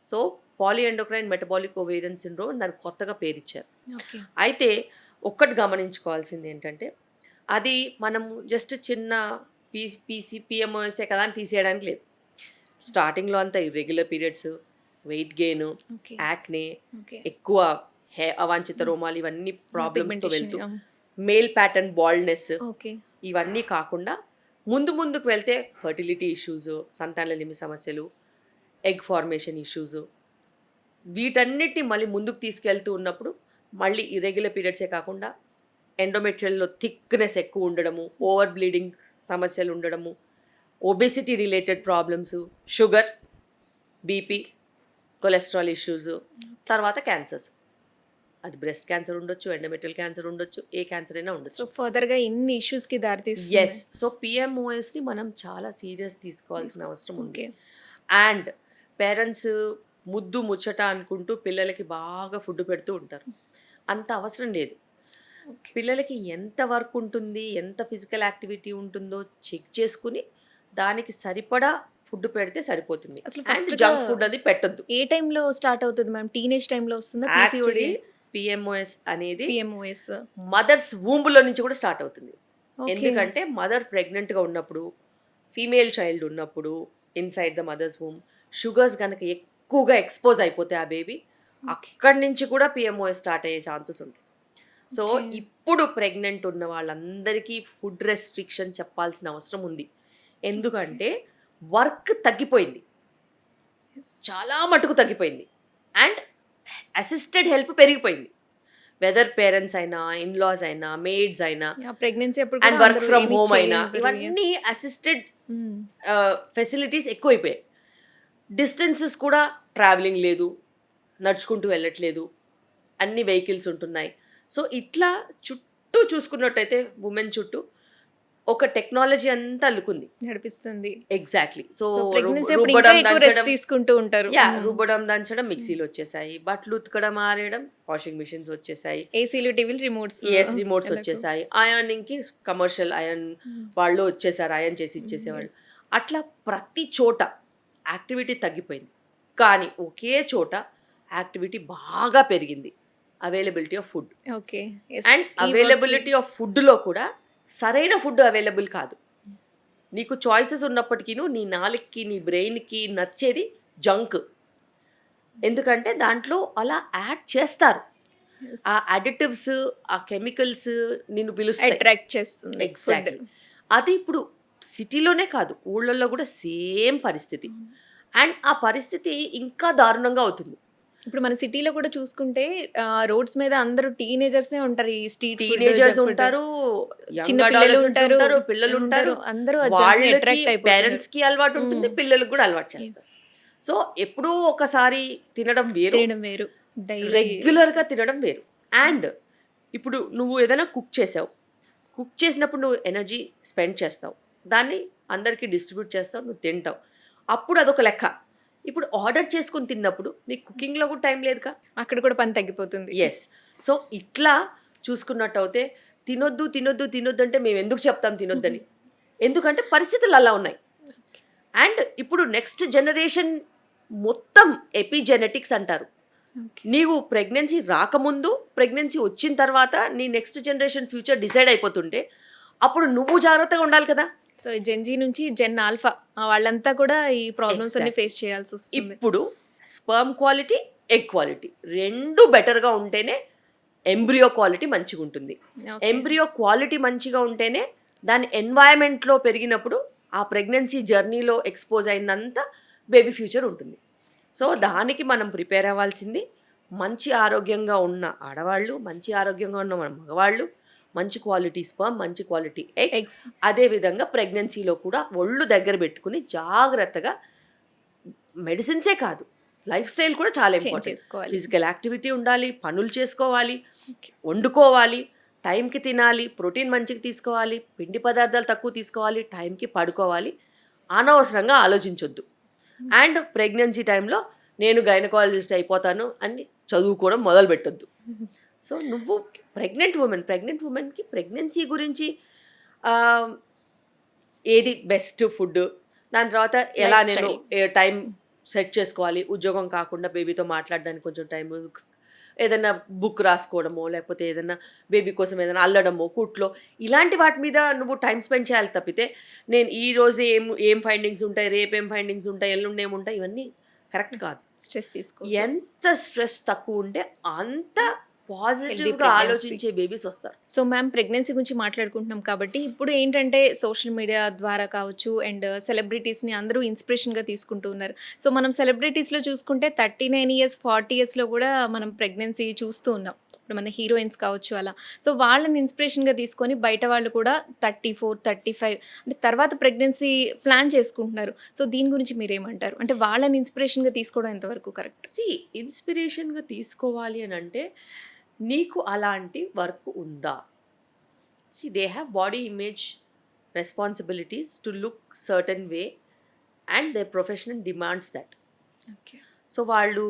So poly endocrine metabolic ovarian syndrome దానికి కొత్తగా పేరు ఇచ్చారు. ఓకే అయితే ఒక్కటి గమనించుకోవాల్సింది ఏంటంటే అది మనము జస్ట్ చిన్న పిఎంఓఎస్ఏ కదా అని తీసేయడానికి లేదు. స్టార్టింగ్లో అంతా irregular periods, weight gain, okay acne, okay ఎక్కువ అవాంఛిత రోమాలు, ఇవన్నీ ప్రాబ్లమ్స్తో వెళ్తూ మేల్ ప్యాటర్న్ బాల్డ్నెస్, ఓకే ఇవన్నీ కాకుండా ముందుకు వెళ్తే ఫర్టిలిటీ ఇష్యూస్, సంతానలేమి సమస్యలు, ఎగ్ ఫార్మేషన్ ఇష్యూస్, వీటన్నిటిని మళ్ళీ ముందుకు తీసుకెళ్తూ ఉన్నప్పుడు మళ్ళీ ఇర్రెగ్యులర్ పీరియడ్సే కాకుండా ఎండోమెట్రియల్లో థిక్నెస్ ఎక్కువ ఉండడము, ఓవర్ బ్లీడింగ్ సమస్యలు ఉండడము, obesity related problems, sugar, BP, cholesterol issues, తర్వాత క్యాన్సర్స్. అది బ్రెస్ట్ క్యాన్సర్ ఉండొచ్చు, ఎండోమెట్రియల్ క్యాన్సర్ ఉండొచ్చు, ఏ క్యాన్సర్ అయినా సో ఉండొచ్చు. ఫర్దర్గా ఇన్ని ఇష్యూస్కి దారితీస్తుంది. ఎస్, సో పిఎంఓఎస్ని మనం చాలా సీరియస్ తీసుకోవాల్సిన అవసరం ఉంది. ఓకే అండ్ పేరెంట్స్ ముద్దు ముచ్చట అనుకుంటూ పిల్లలకి బాగా ఫుడ్ పెడుతూ ఉంటారు. అంత అవసరం లేదు. ఓకే పిల్లలకి ఎంత వర్క్ ఉంటుంది, ఎంత ఫిజికల్ యాక్టివిటీ ఉంటుందో చెక్ చేసుకుని దానికి సరిపడా ఫుడ్ పెడితే సరిపోతుంది. అసలు అండ్ first జంక్ గా ఫుడ్ అది పెట్టొద్దు. ఏ టైంలో స్టార్ట్ అవుతుంది మ్యామ్? టీనేజ్ టైంలో వస్తుందా పీసీఓడి? యాక్చువల్లీ పిఎంఓఎస్ అనేది పిఎంఓఎస్ మదర్స్ వూంబ్లో నుంచి కూడా స్టార్ట్ అవుతుంది. ఎందుకంటే మదర్ ప్రెగ్నెంట్గా ఉన్నప్పుడు, ఫీమేల్ చైల్డ్ ఉన్నప్పుడు inside the mothers womb sugars కనుక ఎక్కువగా ఎక్స్పోజ్ అయిపోతే ఆ బేబీ, అక్కడి నుంచి కూడా పిఎంఓఎస్ స్టార్ట్ అయ్యే ఛాన్సెస్ ఉంటాయి. So Okay. ఇప్పుడు ప్రెగ్నెంట్ ఉన్న వాళ్ళందరికీ ఫుడ్ రెస్ట్రిక్షన్ చెప్పాల్సిన అవసరం ఉంది. ఎందుకంటే వర్క్ తగ్గిపోయింది, చాలా మటుకు తగ్గిపోయింది. అండ్ అసిస్టెడ్ హెల్ప్ పెరిగిపోయింది. వెదర్ పేరెంట్స్ అయినా, ఇన్లాస్ అయినా, మేడ్స్ అయినా, ప్రెగ్నెన్సీ అప్పుడు అండ్ వర్క్ ఫ్రమ్ హోమ్ అయినా, ఇవన్నీ అసిస్టెడ్ ఫెసిలిటీస్ ఎక్కువైపోయాయి. డిస్టెన్సెస్ కూడా ట్రావెలింగ్ లేదు, నడుచుకుంటూ వెళ్ళట్లేదు, అన్ని వెహికల్స్ ఉంటున్నాయి. సో ఇట్లా చుట్టూ చూసుకున్నట్టయితే ఉమెన్ చుట్టూ ఒక టెక్నాలజీ అంతా అల్లుకుంది. నడిపిస్తుంది. ఎగ్జాక్ట్లీ. సో ప్రెగ్నెన్సీ అప్పుడు ఇంకా ఎక్కువ రెస్ట్ తీసుకుంటూ ఉంటారు. రుబ్బడం దంచడం మిక్సీలు వచ్చేసాయి, బట్టలు ఉతకడం ఆరేయడం వాషింగ్ మిషన్స్ వచ్చేసాయి, ఏసీలు, టీవీలు, రిమోట్స్, రిమోట్స్ వచ్చేసాయి, అయర్నింగ్ కి కమర్షియల్ అయర్న్ వాళ్ళు వచ్చేసారు, అయర్న్ చేసి ఇచ్చేసేవాళ్ళు. అట్లా ప్రతి చోట యాక్టివిటీ తగ్గిపోయింది, కానీ ఒకే చోట యాక్టివిటీ బాగా పెరిగింది, availability of food. Okay and availability of ఫుడ్లో కూడా సరైన ఫుడ్ అవైలబుల్ కాదు. నీకు చాయిసెస్ ఉన్నప్పటికీ నీ నాలుగుకి, నీ బ్రెయిన్కి నచ్చేది జంక్. ఎందుకంటే దాంట్లో అలా యాడ్ చేస్తారు, ఆ అడిటివ్స్, ఆ కెమికల్స్ నిన్ను పిలుస్తాయి, అట్రాక్ట్ చేస్తుంది. ఎగ్జాక్ట్లీ. అది ఇప్పుడు సిటీలోనే కాదు, ఊళ్ళల్లో కూడా సేమ్ పరిస్థితి. అండ్ ఆ పరిస్థితి ఇంకా దారుణంగా అవుతుంది. ఇప్పుడు మన సిటీలో కూడా చూసుకుంటే రోడ్స్ మీద అందరూ టీనేజర్సే ఉంటారు. ఈ స్ట్రీట్ టీనేజర్స్ ఉంటారు, చిన్న పిల్లలు ఉంటారు, పిల్లలు ఉంటారు, అందరూ వాళ్ళకి పేరెంట్స్ కి అలవాటు ఉంటుంది, పిల్లలకు కూడా అలవాటు చేస్తారు. సో ఎప్పుడూ ఒకసారి తినడం వేరు, వేరు, రెగ్యులర్ గా తినడం వేరు. అండ్ ఇప్పుడు నువ్వు ఏదైనా కుక్ చేసావు, కుక్ చేసినప్పుడు నువ్వు ఎనర్జీ స్పెండ్ చేస్తావు, దాన్ని అందరికీ డిస్ట్రిబ్యూట్ చేస్తావు, నువ్వు తింటావు, అప్పుడు అదొక లెక్క. ఇప్పుడు ఆర్డర్ చేసుకుని తిన్నప్పుడు నీకు కుకింగ్లో కూడా టైం లేదుగా, అక్కడ కూడా పని తగ్గిపోతుంది. ఎస్. సో ఇట్లా చూసుకున్నట్టు అయితే తినొద్దు తినొద్దు తినొద్దు అంటే మేము ఎందుకు చెప్తాం తినొద్దని? ఎందుకంటే పరిస్థితులు అలా ఉన్నాయి. అండ్ ఇప్పుడు నెక్స్ట్ జనరేషన్ మొత్తం ఎపిజెనెటిక్స్ అంటారు. నీవు ప్రెగ్నెన్సీ రాకముందు, ప్రెగ్నెన్సీ వచ్చిన తర్వాత నీ నెక్స్ట్ జనరేషన్ ఫ్యూచర్ డిసైడ్ అయిపోతుంటే అప్పుడు నువ్వు జాగ్రత్తగా ఉండాలి కదా. సో జెన్జీ నుంచి జెన్ ఆల్ఫా వాళ్ళంతా కూడా ఈ ప్రాబ్లమ్స్ అన్ని ఫేస్ చేయాల్సి వస్తుంది. ఇప్పుడు స్పర్మ్ క్వాలిటీ, ఎగ్ క్వాలిటీ రెండు బెటర్గా ఉంటేనే ఎంబ్రియో క్వాలిటీ మంచిగా ఉంటుంది. ఎంబ్రియో క్వాలిటీ మంచిగా ఉంటేనే దాని ఎన్వైరన్మెంట్లో పెరిగినప్పుడు ఆ ప్రెగ్నెన్సీ జర్నీలో ఎక్స్పోజ్ అయిందంతా బేబీ ఫ్యూచర్ ఉంటుంది. సో దానికి మనం ప్రిపేర్ అవ్వాల్సింది మంచి ఆరోగ్యంగా ఉన్న ఆడవాళ్ళు, మంచి ఆరోగ్యంగా ఉన్న మగవాళ్ళు, మంచి క్వాలిటీ స్పర్మ్, మంచి క్వాలిటీ ఎగ్స్. అదేవిధంగా ప్రెగ్నెన్సీలో కూడా ఒళ్ళు దగ్గర పెట్టుకుని జాగ్రత్తగా, మెడిసిన్సే కాదు లైఫ్ స్టైల్ కూడా చాలా ఇంపార్టెంట్. ఫిజికల్ యాక్టివిటీ ఉండాలి, పనులు చేసుకోవాలి, వండుకోవాలి, టైంకి తినాలి, ప్రోటీన్ మంచిగా తీసుకోవాలి, పిండి పదార్థాలు తక్కువ తీసుకోవాలి, టైంకి పడుకోవాలి. అనవసరంగా ఆలోచించొద్దు. అండ్ ప్రెగ్నెన్సీ టైంలో నేను గైనకాలజిస్ట్ అయిపోతాను అని చదువుకోవడం మొదలుపెట్టొద్దు. సో నువ్వు ప్రెగ్నెంట్ ఉమెన్కి ప్రెగ్నెన్సీ గురించి ఏది బెస్ట్ ఫుడ్, దాని తర్వాత ఎలా Lifestyle. నేను టైం సెట్ చేసుకోవాలి, ఉద్యోగం కాకుండా బేబీతో మాట్లాడడానికి కొంచెం టైం, ఏదైనా బుక్ రాసుకోవడమో లేకపోతే ఏదైనా బేబీ కోసం ఏదైనా అల్లడమో కుట్లో ఇలాంటి వాటి మీద నువ్వు టైం స్పెండ్ చేయాలి తప్పితే నేను ఈ రోజు ఏం ఫైండింగ్స్ ఉంటాయి, రేపు ఏం ఫైండింగ్స్ ఉంటాయి, ఎల్లుండి ఏముంటాయి, ఇవన్నీ కరెక్ట్ కాదు. స్ట్రెస్ తీసుకో. ఎంత స్ట్రెస్ తక్కువ ఉంటే అంత పాజిటివ్గా pregnancy. ఆలోచించే బేబీస్ వస్తారు. సో మ్యామ్, ప్రెగ్నెన్సీ గురించి మాట్లాడుకుంటున్నాం కాబట్టి ఇప్పుడు ఏంటంటే సోషల్ మీడియా ద్వారా కావచ్చు అండ్ సెలబ్రిటీస్ని అందరూ ఇన్స్పిరేషన్గా తీసుకుంటూ ఉన్నారు. సో మనం సెలబ్రిటీస్లో చూసుకుంటే 39 ఇయర్స్ 40 ఇయర్స్లో కూడా మనం ప్రెగ్నెన్సీ చూస్తూ ఉన్నాం. ఇప్పుడు మన హీరోయిన్స్ కావచ్చు అలా. సో వాళ్ళని ఇన్స్పిరేషన్గా తీసుకొని బయట వాళ్ళు కూడా 34 35 అంటే తర్వాత ప్రెగ్నెన్సీ ప్లాన్ చేసుకుంటున్నారు. సో దీని గురించి మీరేమంటారు? అంటే వాళ్ళని ఇన్స్పిరేషన్గా తీసుకోవడం ఎంతవరకు కరెక్ట్? ఇన్స్పిరేషన్గా తీసుకోవాలి అని అంటే నీకు అలాంటి వర్క్ ఉందా? They have body image responsibilities to look certain way and they professional demands that. Okay. So వాళ్ళు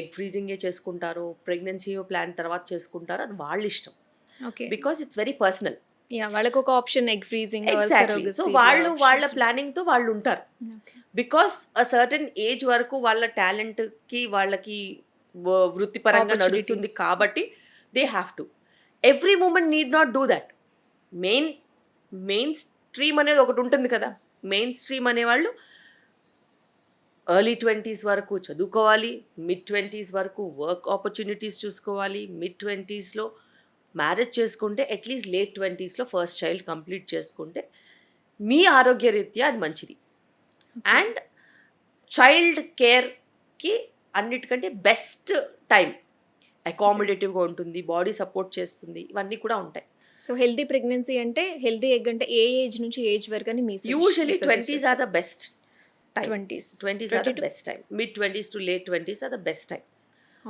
ఎగ్ ఫ్రీజింగే చేసుకుంటారు, ప్రెగ్నెన్సీ ప్లాన్ తర్వాత చేసుకుంటారు, అది వాళ్ళ ఇష్టం. Okay. Because it's very personal. Yeah, వాళ్ళకి ఒక option egg freezing. Exactly. So వాళ్ళ ప్లానింగ్తో వాళ్ళు ఉంటారు. బికాస్ అ సర్టన్ ఏజ్ వరకు వాళ్ళ టాలెంట్కి వాళ్ళకి వృత్తిపరంగా నడుస్తుంది Opportunities. కాబట్టి they have to. Every moment need not do that. Main stream అనేది ఒకటి ఉంటుంది కదా. మెయిన్ స్ట్రీమ్ అనేవాళ్ళు ఎర్లీ 20s వరకు చదువుకోవాలి, మిడ్ 20s వరకు వర్క్ ఆపర్చునిటీస్ చూసుకోవాలి, మిడ్ 20sలో మ్యారేజ్ చేసుకుంటే అట్లీస్ట్ లేట్ 20sలో ఫస్ట్ చైల్డ్ కంప్లీట్ చేసుకుంటే మీ ఆరోగ్య రీత్యా అది మంచిది. అండ్ చైల్డ్ కేర్కి అన్నిటికంటే బెస్ట్ టైం అకామిడేటివ్గా ఉంటుంది, బాడీ సపోర్ట్ చేస్తుంది, ఇవన్నీ కూడా ఉంటాయి. సో హెల్దీ ప్రెగ్నెన్సీ అంటే హెల్దీ ఎగ్ అంటే ఏ ఏజ్ నుంచి ఏజ్ వరకు అని మీ usually 20s are the best time. 20s are the best time. Mid 20s to late 20s are the best time.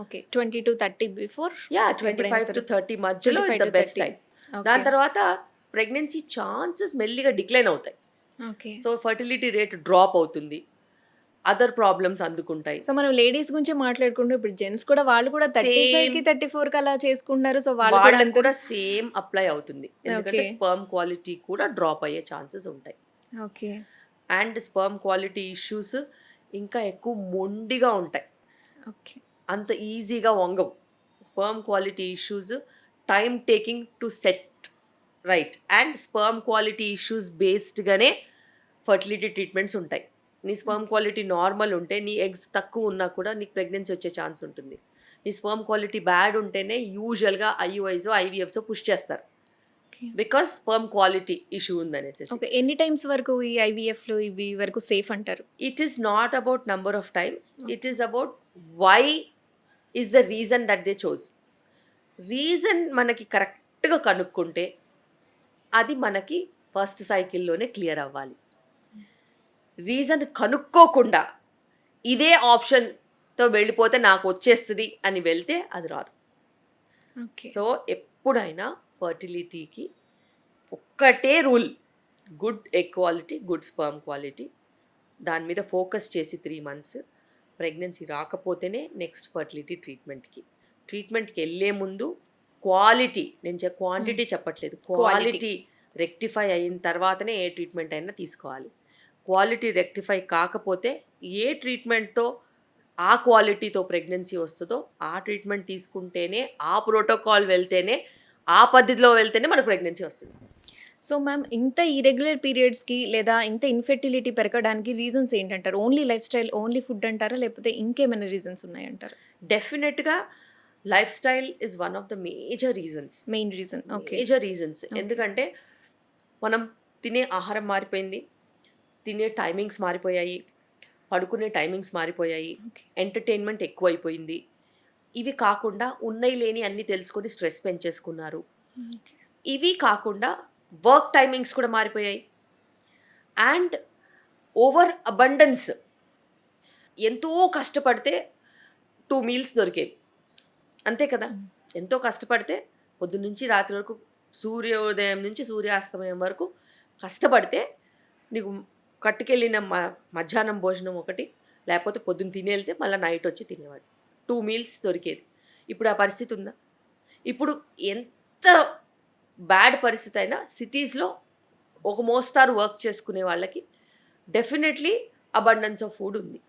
Okay. 20 to 30 before. 25 to 30 మధ్యలో 25 the to best 30. Time. దాని తర్వాత pregnancy chances మెల్లిగా decline అవుతాయి. Okay. So fertility rate drop అవుతుంది, other problems అందుకుంటాయి. So మనం ladies గురించి మాట్లాడుకుంటూ ఇప్పుడు జెంట్స్ కూడా వాళ్ళు కూడా 35 కి 34 కి అలా చేసుకుంటున్నారు. సో వాళ్ళు కూడా వాళ్ళకి అంతే. కూడా సేమ్ అప్లై అవుతుంది, ఎందుకంటే Okay. స్పర్మ్ క్వాలిటీ కూడా డ్రాప్ అయ్యే ఛాన్సెస్ ఉంటాయి. Okay. And sperm quality issues ఇంకా ఎక్కువ మొండిగా ఉంటాయి, ఓకే. అంత ఈజీగా వంగవు. Sperm quality issues time taking to set right. And sperm quality issues బేస్డ్గానే ఫర్టిలిటీ ట్రీట్మెంట్స్ ఉంటాయి. నీ స్పర్మ్ క్వాలిటీ నార్మల్ ఉంటే, నీ ఎగ్స్ తక్కువ ఉన్నా కూడా నీకు ప్రెగ్నెన్సీ వచ్చే ఛాన్స్ ఉంటుంది. నీ స్పర్మ్ క్వాలిటీ బ్యాడ్ ఉంటేనే యూజువల్గా ఐయుఐస్ ఐవీఎఫ్స్ పుష్ చేస్తారు, okay. Because sperm quality issue ఉందనేసి. ఓకే. ఎన్ని టైమ్స్ వరకు ఈ ఐవీఎఫ్ లో ఇవి వరకు సేఫ్ అంటారు? It is not about number of times, it is about why is the reason that they chose. Reason మనకి కరెక్ట్గా కనుక్కుంటే అది మనకి ఫస్ట్ సైకిల్లోనే క్లియర్ అవ్వాలి. రీజన్ కనుక్కోకుండా ఇదే ఆప్షన్తో వెళ్ళిపోతే నాకు వచ్చేస్తుంది అని వెళ్తే అది రాదు. ఓకే. సో ఎప్పుడైనా ఫర్టిలిటీకి ఒక్కటే rule, good egg quality, good sperm quality. దాని మీద ఫోకస్ చేసి 3 months ప్రెగ్నెన్సీ రాకపోతేనే నెక్స్ట్ ఫర్టిలిటీ ట్రీట్మెంట్కి వెళ్ళే ముందు క్వాలిటీ, నేను క్వాంటిటీ చెప్పట్లేదు, క్వాలిటీ రెక్టిఫై అయిన తర్వాతనే ఏ ట్రీట్మెంట్ అయినా తీసుకోవాలి. క్వాలిటీ రెక్టిఫై కాకపోతే ఏ ట్రీట్మెంట్తో ఆ క్వాలిటీతో ప్రెగ్నెన్సీ వస్తుందో ఆ ట్రీట్మెంట్ తీసుకుంటేనే, ఆ ప్రోటోకాల్ వెళ్తేనే, ఆ పద్ధతిలో వెళ్తేనే మనకు ప్రెగ్నెన్సీ వస్తుంది. సో మ్యామ్, ఇంత ఇరెగ్యులర్ పీరియడ్స్కి లేదా ఇంత ఇన్ఫెర్టిలిటీ పెరగడానికి రీజన్స్ ఏంటంటారు? Only life style, only food అంటారా, లేకపోతే ఇంకేమైనా రీజన్స్ ఉన్నాయంటారు? డెఫినెట్గా life style is one of the major reasons. Main reason. Okay. Major reasons. ఎందుకంటే మనం తినే ఆహారం మారిపోయింది, తినే టైమింగ్స్ మారిపోయాయి, పడుకునే టైమింగ్స్ మారిపోయాయి, ఓకే. ఎంటర్టైన్మెంట్ ఎక్కువైపోయింది. ఇవి కాకుండా ఉన్నాయి లేని అన్నీ తెలుసుకొని స్ట్రెస్ పెంచేసుకున్నారు. ఓకే. ఇవి కాకుండా వర్క్ టైమింగ్స్ కూడా మారిపోయాయి. అండ్ ఓవర్ అబండెన్స్, ఎంతో కష్టపడితే 2 meals దొరికేవి, అంతే కదా. ఎంతో కష్టపడితే పొద్దున్న నుంచి రాత్రి వరకు, సూర్యోదయం నుంచి సూర్యాస్తమయం వరకు కష్టపడితే నీకు కట్టుకెళ్ళిన మధ్యాహ్నం భోజనం ఒకటి, లేకపోతే పొద్దున్న తిని వెళ్తే మళ్ళీ నైట్ వచ్చి తినేవాడు. 2 మీల్స్ దొరికేది. ఇప్పుడు ఆ పరిస్థితి ఉందా? ఇప్పుడు ఎంత బ్యాడ్ పరిస్థితి అయినా సిటీస్లో ఒక మోస్తారు వర్క్ చేసుకునే వాళ్ళకి డెఫినెట్లీ అబండెన్స్ ఆఫ్ ఫుడ్ ఉంది.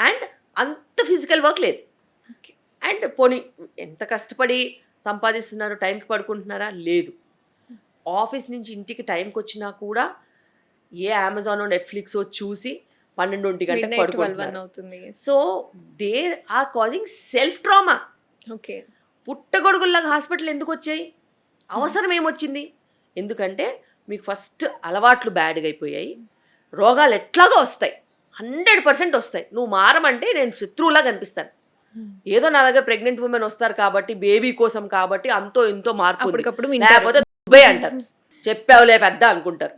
అండ్ అంత ఫిజికల్ వర్క్ లేదు. ఓకే. అండ్ పోనీ ఎంత కష్టపడి సంపాదిస్తున్నారు, టైంకి పడుకుంటున్నారా? లేదు. ఆఫీస్ నుంచి ఇంటికి టైంకి వచ్చినా కూడా ఏ అమెజానో నెట్ఫ్లిక్సో చూసి 12 గంటలకు Midnight 12 పడుకుంటున్నారు. అవుతుంది. So they are causing self trauma. Okay. పుట్టగొడుగుల్లాగా హాస్పిటల్ ఎందుకు వచ్చాయి? అవసరం ఏమొచ్చింది? ఎందుకంటే మీకు ఫస్ట్ అలవాట్లు బ్యాడ్గా అయిపోయాయి. రోగాలు ఎట్లాగో వస్తాయి, 100% వస్తాయి. నువ్వు మారమంటే నేను శత్రువులా కనిపిస్తాను. ఏదో నా దగ్గర ప్రెగ్నెంట్ ఉమెన్ వస్తారు కాబట్టి, బేబీ కోసం కాబట్టి అంతో ఇంతో మార్పు ఉంది. అప్పటికప్పుడు లేకపోతే దుబాయ్ అంటారు, చెప్పావులే పెద్ద అనుకుంటారు.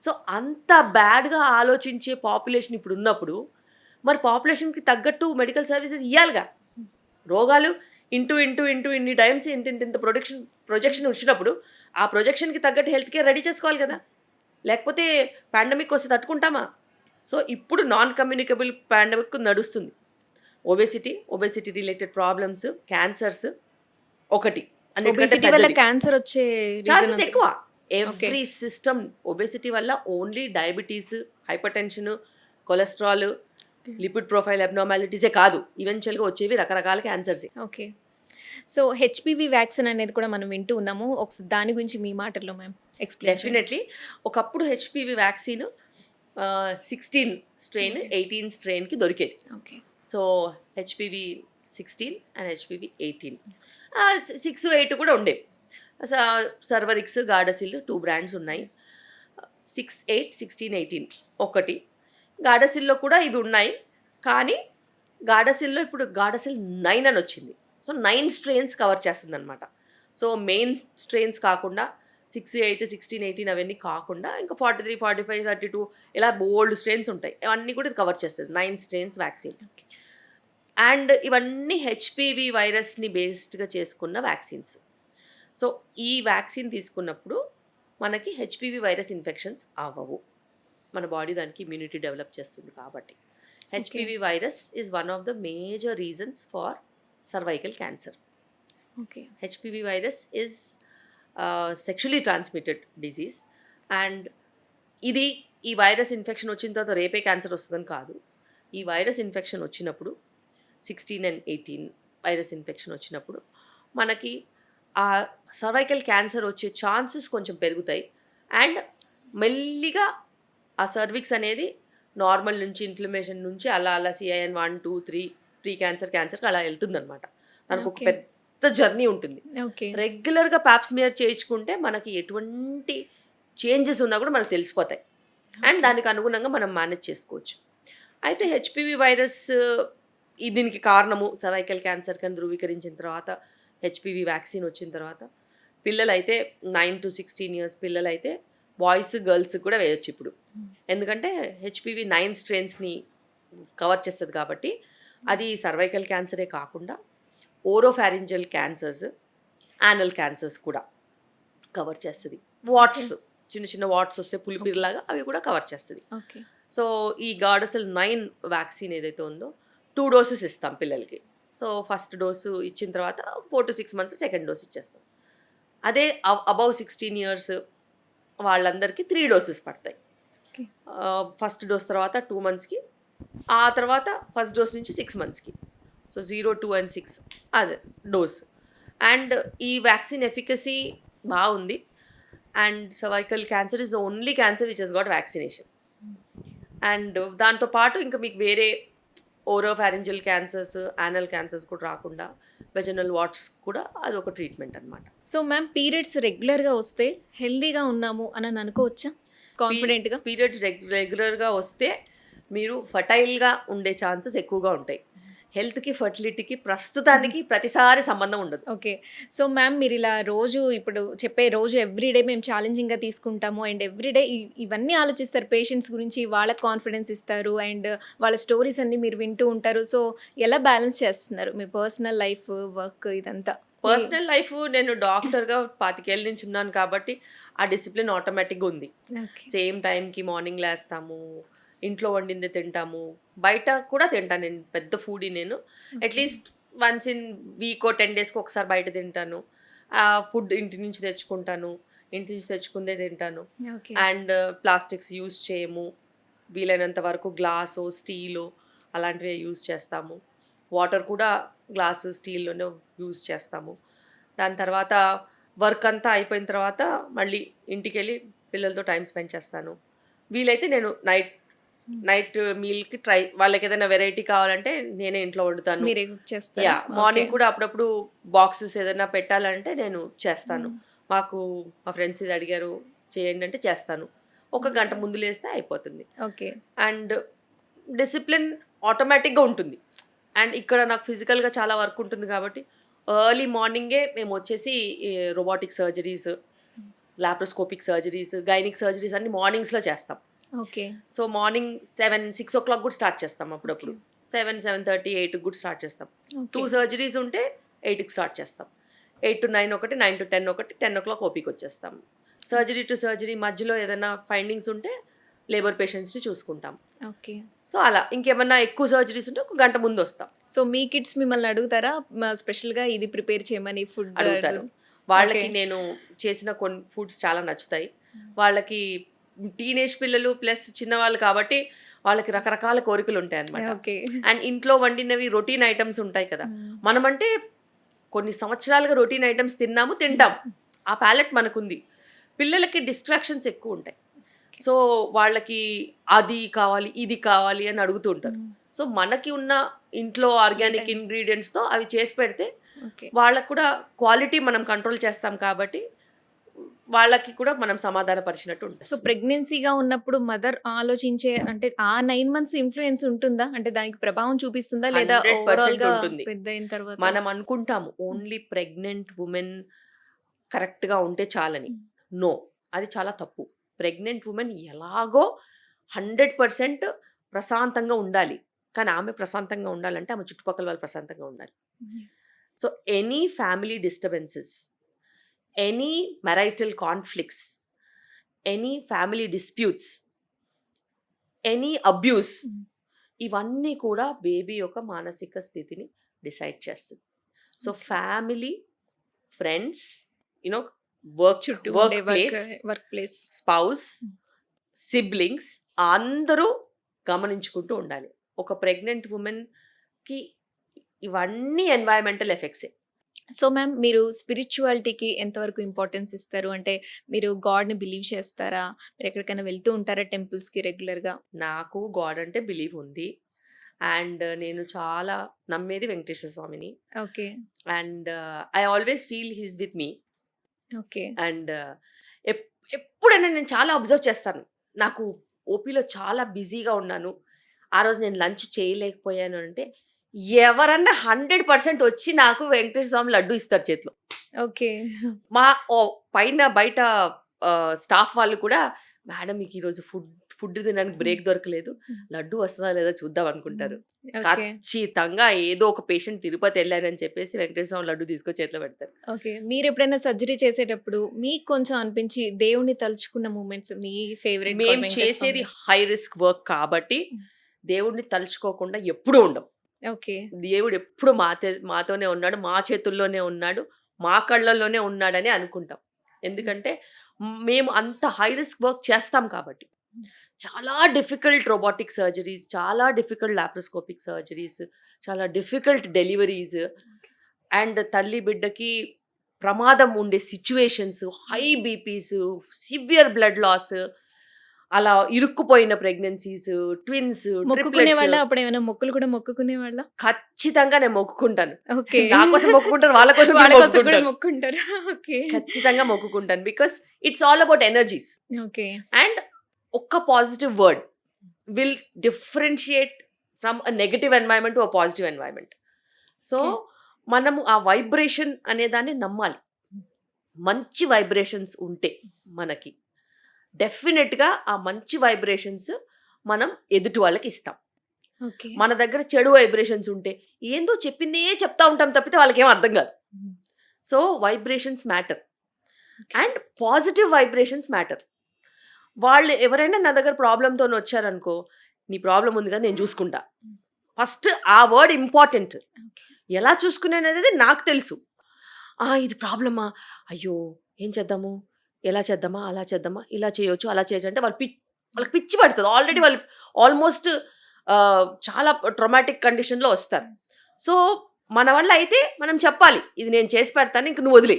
సో అంత బ్యాడ్గా ఆలోచించే పాపులేషన్ ఇప్పుడు ఉన్నప్పుడు మరి పాపులేషన్కి తగ్గట్టు మెడికల్ సర్వీసెస్ ఇవ్వాలిగా. రోగాలు ఇన్ని టైమ్స్ ఇంత ప్రొజెక్షన్ వచ్చినప్పుడు ఆ ప్రొజెక్షన్కి తగ్గట్టు హెల్త్ కేర్ రెడీ చేసుకోవాలి కదా. లేకపోతే పాండమిక్ వస్తే తట్టుకుంటామా? సో ఇప్పుడు నాన్ కమ్యూనికబుల్ పాండమిక్ నడుస్తుంది. ఒబేసిటీ రిలేటెడ్ ప్రాబ్లమ్స్, క్యాన్సర్స్ ఒకటి Obesity వల్ల క్యాన్సర్ వచ్చే ఛాన్సెస్ ఎక్కువ. ఎవ్రీ సిస్టమ్ ఒబేసిటీ వల్ల only diabetes, hypertension, cholesterol, lipid profile అబ్నార్మాలిటీసే కాదు, ఈవెన్చువల్గా వచ్చేవి రకరకాల cancers. Okay. So HPV vaccine అనేది కూడా మనం వింటూ ఉన్నాము. ఒకసారి దాని గురించి మీ మాటల్లో మ్యామ్ ఎక్స్ప్లెయిన్. డెఫినెట్లీ ఒకప్పుడు హెచ్పివి వ్యాక్సిన్ 16 స్ట్రెయిన్ 18 స్ట్రెయిన్కి దొరికేది. Okay. So HPV 16 and HPV 18, 6, 8 కూడా ఉండేవి. సర్వరిక్స్, గార్డసిల్ 2 బ్రాండ్స్ ఉన్నాయి. 6, 8, 16, 18 ఒకటి. గార్డసిల్లో కూడా ఇవి ఉన్నాయి, కానీ గార్డసిల్లో ఇప్పుడు గార్డసిల్ 9 అని వచ్చింది. సో 9 స్ట్రెయిన్స్ కవర్ చేస్తుంది అనమాట. సో మెయిన్ స్ట్రెయిన్స్ కాకుండా 6, 8, 16, 18 అవన్నీ కాకుండా ఇంకా 43, 45, 32 ఇలా బోల్డ్ స్ట్రెయిన్స్ ఉంటాయి. అవన్నీ కూడా ఇది కవర్ చేస్తుంది. 9 స్ట్రెయిన్స్ వ్యాక్సిన్. అండ్ ఇవన్నీ హెచ్పివి వైరస్ని బేస్డ్గా చేసుకున్న వ్యాక్సిన్స్. సో ఈ వ్యాక్సిన్ తీసుకున్నప్పుడు మనకి హెచ్పివి వైరస్ ఇన్ఫెక్షన్స్ అవ్వవు. మన బాడీ దానికి ఇమ్యూనిటీ డెవలప్ చేస్తుంది కాబట్టి. HPV virus is one of the major reasons for cervical cancer. Okay. HPV virus is sexually transmitted disease. And ఈ వైరస్ ఇన్ఫెక్షన్ వచ్చిన తర్వాత రేపే క్యాన్సర్ వస్తుందని కాదు. ఈ వైరస్ ఇన్ఫెక్షన్ వచ్చినప్పుడు 16 and 18 వైరస్ ఇన్ఫెక్షన్ వచ్చినప్పుడు మనకి ఆ సర్వైకల్ క్యాన్సర్ వచ్చే ఛాన్సెస్ కొంచెం పెరుగుతాయి. అండ్ మెల్లిగా ఆ సర్విక్స్ అనేది నార్మల్ నుంచి ఇన్ఫ్లమేషన్ నుంచి అలా CIN 1, 2, 3 ప్రీ క్యాన్సర్కి అలా వెళ్తుంది అనమాట. దానికి ఒక పెద్ద జర్నీ ఉంటుంది. ఓకే. రెగ్యులర్గా ప్యాప్స్మియర్ చేయించుకుంటే మనకి ఎటువంటి చేంజెస్ ఉన్నా కూడా మనకు తెలిసిపోతాయి. అండ్ దానికి అనుగుణంగా మనం మేనేజ్ చేసుకోవచ్చు. అయితే హెచ్పివి వైరస్ దీనికి కారణము సర్వైకల్ క్యాన్సర్ కని ధృవీకరించిన తర్వాత హెచ్పివి వ్యాక్సిన్ వచ్చిన తర్వాత పిల్లలైతే 9 to 16 years పిల్లలైతే బాయ్స్, గర్ల్స్ కూడా వేయొచ్చు ఇప్పుడు. ఎందుకంటే హెచ్పివి 9 స్ట్రెయిన్స్ని కవర్ చేస్తుంది కాబట్టి. అది సర్వైకల్ క్యాన్సరే కాకుండా ఓరోఫారింజల్ క్యాన్సర్స్, యానల్ క్యాన్సర్స్ కూడా కవర్ చేస్తుంది. వాట్స్, చిన్న వాట్స్ వస్తే పులిపిరిలాగా అవి కూడా కవర్ చేస్తుంది. ఓకే. సో ఈ గార్డసిల్ 9 వ్యాక్సిన్ ఏదైతే ఉందో 2 doses ఇస్తాం పిల్లలకి. సో ఫస్ట్ డోసు ఇచ్చిన తర్వాత 4 to 6 months సెకండ్ డోస్ ఇచ్చేస్తాం. అదే అబౌవ్ 16 years వాళ్ళందరికీ 3 doses పడతాయి. ఫస్ట్ డోస్ తర్వాత 2 monthsకి, ఆ తర్వాత ఫస్ట్ డోస్ నుంచి 6 monthsకి. సో 0, 2 and 6 అదే డోస్. అండ్ ఈ వ్యాక్సిన్ ఎఫికసీ బాగుంది. And cervical cancer is the only cancer which has got vaccination. And దాంతోపాటు ఇంకా మీకు వేరే ఓరోఫారింజల్ క్యాన్సర్స్, యానల్ క్యాన్సర్స్ కూడా రాకుండా వెజనల్ వాట్స్ కూడా అదొక ట్రీట్మెంట్ అనమాట. సో మ్యామ్ పీరియడ్స్ రెగ్యులర్గా వస్తే హెల్దీగా ఉన్నాము అని అనుకోవచ్చా కాన్ఫిడెంట్గా? పీరియడ్స్ రెగ్యులర్గా వస్తే మీరు ఫర్టైల్గా ఉండే ఛాన్సెస్ ఎక్కువగా ఉంటాయి. హెల్త్కి, ఫర్టిలిటీకి ప్రస్తుతానికి ప్రతిసారి సంబంధం ఉండదు. ఓకే. సో మ్యామ్ మీరు ఇలా రోజు ఇప్పుడు చెప్పే రోజు ఎవ్రీడే మేము ఛాలెంజింగ్గా తీసుకుంటాము అండ్ ఎవ్రీడే ఇవన్నీ ఆలోచిస్తారు పేషెంట్స్ గురించి, వాళ్ళకి కాన్ఫిడెన్స్ ఇస్తారు అండ్ వాళ్ళ స్టోరీస్ అన్నీ మీరు వింటూ ఉంటారు. సో ఎలా బ్యాలెన్స్ చేస్తున్నారు మీ పర్సనల్ లైఫ్, వర్క్ ఇదంతా పర్సనల్ లైఫ్ నేను డాక్టర్‌గా 25 ఏళ్ల నుంచి ఉన్నాను కాబట్టి, ఆ డిసిప్లిన్ ఆటోమేటిక్‌గా ఉంది. ఓకే. సేమ్ టైంకి మార్నింగ్ లేస్తాము, ఇంట్లో వండిందే తింటాము, బయట కూడా తింటాను. నేను పెద్ద ఫుడీ నేను. అట్‌లీస్ట్ వన్స్ ఇన్ వీకో 10 డేస్‌కి ఒకసారి బయట తింటాను. ఫుడ్ ఇంటి నుంచి తెచ్చుకుంటాను. ఇంటి నుంచి తెచ్చుకుందే తింటాను. ఓకే. అండ్ ప్లాస్టిక్స్ యూజ్ చేయము. వీలైనంత వరకు గ్లాసో, స్టీలో అలాంటివే యూజ్ చేస్తాము. వాటర్ కూడా గ్లాసు, స్టీల్‌లోనే యూజ్ చేస్తాము. దాని తర్వాత వర్క్ అంతా అయిపోయిన తర్వాత మళ్ళీ ఇంటికెళ్ళి పిల్లలతో టైమ్ స్పెండ్ చేస్తాను. వీలైతే నేను నైట్ మీల్‌కి వాళ్ళకేదైనా వెరైటీ కావాలంటే నేనే ఇంట్లో వండుతాను. మీరే కుక్ చేస్తారా? యాహ్! మార్నింగ్ కూడా అప్పుడప్పుడు బాక్సెస్ ఏదైనా పెట్టాలంటే నేను చేస్తాను. మాకు మా ఫ్రెండ్స్ ఇది అడిగారు చేయండి అంటే చేస్తాను. ఒక గంట ముందు లేస్తే అయిపోతుంది. ఓకే. అండ్ డిసిప్లిన్ ఆటోమేటిక్‌గా ఉంటుంది. అండ్ ఇక్కడ నాకు ఫిజికల్‌గా చాలా వర్క్ ఉంటుంది కాబట్టి ఎర్లీ మార్నింగే మేమొచ్చేసి robotic surgeries, laparoscopic surgeries, gynaec surgeries అన్నీ మార్నింగ్స్‌లో చేస్తాం. ఓకే. సో మార్నింగ్ 6 కూడా స్టార్ట్ చేస్తాం అప్పుడప్పుడు. 7, 7:30, 8కి కూడా స్టార్ట్ చేస్తాం. 2 సర్జరీస్ ఉంటే 8కి స్టార్ట్ చేస్తాం. 8-9 ఒకటి, 9-10 ఒకటి, 10 ఓపీకొచ్చేస్తాం. సర్జరీ టు సర్జరీ మధ్యలో ఏదైనా ఫైండింగ్స్ ఉంటే లేబర్ పేషెంట్స్‌ని చూసుకుంటాం. ఓకే. సో అలా ఇంకేమన్నా ఎక్కువ సర్జరీస్ ఉంటే ఒక గంట ముందు వస్తాం. సో మీ కిడ్స్ మిమ్మల్ని అడుగుతారా? స్పెషల్‌గా ఇది ప్రిపేర్ చేయమని ఫుడ్ అడుగుతారు. వాళ్ళకి ఓకే. నేను చేసిన కొన్ని ఫుడ్స్ చాలా నచ్చుతాయి. వాళ్ళకి టీనేజ్ పిల్లలు ప్లస్ చిన్నవాళ్ళు కాబట్టి వాళ్ళకి రకరకాల కోరికలు ఉంటాయన్నమాట. ఓకే. అండ్ ఇంట్లో వండినవి రొటీన్ ఐటమ్స్ ఉంటాయి కదా! మనమంటే కొన్ని సంవత్సరాలుగా రొటీన్ ఐటమ్స్ తింటాం. ఆ ప్యాలెట్ మనకుంది. పిల్లలకి డిస్ట్రాక్షన్స్ ఎక్కువ ఉంటాయి. సో వాళ్ళకి అది కావాలి, ఇది కావాలి అని అడుగుతూ ఉంటారు. సో మనకి ఉన్న ఇంట్లో ఆర్గానిక్ ఇంగ్రీడియంట్స్‌తో అవి చేసి పెడితే ఓకే. వాళ్ళకి కూడా క్వాలిటీ మనం కంట్రోల్ చేస్తాం కాబట్టి వాళ్ళకి కూడా మనం సమాధానపరిచినట్టు ఉంటుంది. సో ప్రెగ్నెన్సీగా ఉన్నప్పుడు మదర్ ఆలోచించే అంటే ఆ 9 మంత్స్ ఇన్‌ఫ్లూయెన్స్ ఉంటుందా? అంటే దానికి ప్రభావం చూపిస్తుందా? లేదా 100% ఓవరాల్‌గా ఉంటుంది. పెద్దయిన తర్వాత? మనం అనుకుంటాము ఓన్లీ ప్రెగ్నెంట్ వుమెన్ కరెక్ట్‌గా ఉంటే చాలని. నో, అది చాలా తప్పు. ప్రెగ్నెంట్ వుమెన్ ఎలాగో 100% ప్రశాంతంగా ఉండాలి. కానీ ఆమె ప్రశాంతంగా ఉండాలంటే ఆమె చుట్టుపక్కల వాళ్ళు ప్రశాంతంగా ఉండాలి. Yes. So any family disturbances, any marital conflicts, any family disputes, any abuse, ఇవన్నీ కూడా బేబీ యొక్క మానసిక స్థితిని డిసైడ్ చేస్తుంది. సో ఫ్యామిలీ, ఫ్రెండ్స్, యునో చుట్టూ వర్క్ ఉండే place, work place. Spouse, siblings అందరూ గమనించుకుంటూ ఉండాలి. ఒక ప్రెగ్నెంట్ వుమెన్‌కి ఇవన్నీ ఎన్వైరన్మెంటల్ ఎఫెక్ట్సే. సో మ్యామ్ మీరు స్పిరిచువాలిటీకి ఎంతవరకు ఇంపార్టెన్స్ ఇస్తారు? అంటే మీరు గాడ్‌ని బిలీవ్ చేస్తారా? మీరు ఎక్కడికైనా వెళ్తూ ఉంటారా టెంపుల్స్‌కి రెగ్యులర్‌గా? నాకు గాడ్ అంటే బిలీవ్ ఉంది. అండ్ నేను చాలా నమ్మేది వెంకటేశ్వర స్వామిని. Okay. And I always feel he is with me. Okay. And ఎప్పుడైనా నేను చాలా అబ్జర్వ్ చేస్తాను. నాకు ఓపీలో చాలా బిజీగా ఉన్నాను. ఆ రోజు నేను లంచ్ చేయలేకపోయాను అంటే ఎవరన్నా 100% వచ్చి నాకు వెంకటేశ్వర స్వామి లడ్డు ఇస్తారు చేతిలో. ఓకే. మా బయట స్టాఫ్ వాళ్ళు కూడా మేడం మీకు ఈరోజు ఫుడ్ తినడానికి బ్రేక్ దొరకలేదు. లడ్డు వస్తదా లేదా చూద్దాం అనుకుంటారు. ఓకే. ఖచ్చితంగా ఏదో ఒక పేషెంట్ తిరుపతి వెళ్ళారని చెప్పేసి వెంకటేశ్వర స్వామి లడ్డు తీసుకొని చేతిలో పెడతారు. ఓకే. మీరెప్పుడైనా సర్జరీ చేసేటప్పుడు మీకు కొంచెం అనిపించి దేవుడిని తలుచుకున్న మూమెంట్స్ మీ ఫేవరెట్ మేము గాడ్ వెంకటేశ్వర చేసేది స్వామి? హై రిస్క్ వర్క్ కాబట్టి దేవుడిని తలుచుకోకుండా ఎప్పుడూ ఉండం. ఓకే. దేవుడు ఎప్పుడు మాతోనే ఉన్నాడు, మా చేతుల్లోనే ఉన్నాడు, మా కళ్ళల్లోనే ఉన్నాడని అనుకుంటాం. ఎందుకంటే మేము అంత హై రిస్క్ వర్క్ చేస్తాం కాబట్టి. చాలా డిఫికల్ట్ రోబోటిక్ సర్జరీస్, చాలా డిఫికల్ట్ లాప్రోస్కోపిక్ సర్జరీస్, చాలా డిఫికల్ట్ డెలివరీస్ అండ్ తల్లి బిడ్డకి ప్రమాదం ఉండే situations, high BPs, severe blood loss, అలా ఇరుక్కుపోయిన ప్రెగ్నెన్సీస్, ట్విన్స్, మొక్కుకునేవాళ్ళా? ట్రిప్లెట్స్ అప్పుడేమైనా మొక్కులు కూడా మొక్కుకునేవాళ్ళా? ఖచ్చితంగా నేను మొక్కుకుంటాను. ఓకే. నా కోసం మొక్కుకుంటాను, వాళ్ళ కోసం కూడా వాళ్ళ కోసం కూడా మొక్కుకుంటాను. మొక్కుంటారా? ఓకే. ఖచ్చితంగా మొక్కుకుంటాను. Because it's all about energies. Okay. And ఒక్క positive word will differentiate from a negative environment to a positive environment. So మనము ఆ వైబ్రేషన్ అనే దాన్ని నమ్మాలి. మంచి వైబ్రేషన్స్ ఉంటే మనకి డెఫినెట్గా ఆ మంచి వైబ్రేషన్స్ మనం ఎదుటి వాళ్ళకి ఇస్తాం. ఓకే. మన దగ్గర చెడు వైబ్రేషన్స్ ఉంటే ఏందో చెప్పిందే చెప్తా ఉంటాం తప్పితే వాళ్ళకి ఏం అర్థం కాదు. So vibrations matter and positive vibrations matter. వాళ్ళు ఎవరైనా నా దగ్గర ప్రాబ్లంతో వచ్చారనుకో, నీ ప్రాబ్లం ఉంది కదా నేను చూసుకుంటా, ఫస్ట్ ఆ వర్డ్ ఇంపార్టెంట్. ఎలా చూసుకునేది నాకు తెలుసు. ఇది ప్రాబ్లమా, అయ్యో ఏం చేద్దాము, ఎలా చేద్దామా, అలా చేద్దామా, ఇలా చేయొచ్చు, అలా చేయొచ్చు అంటే వాళ్ళకి పిచ్చి పడుతుంది. ఆల్రెడీ వాళ్ళు ఆల్మోస్ట్ చాలా ట్రొమాటిక్ కండిషన్లో వస్తారు. సో మన వల్ల అయితే మనం చెప్పాలి, ఇది నేను చేసి పెడతాను, ఇంక నువ్వు వదిలే,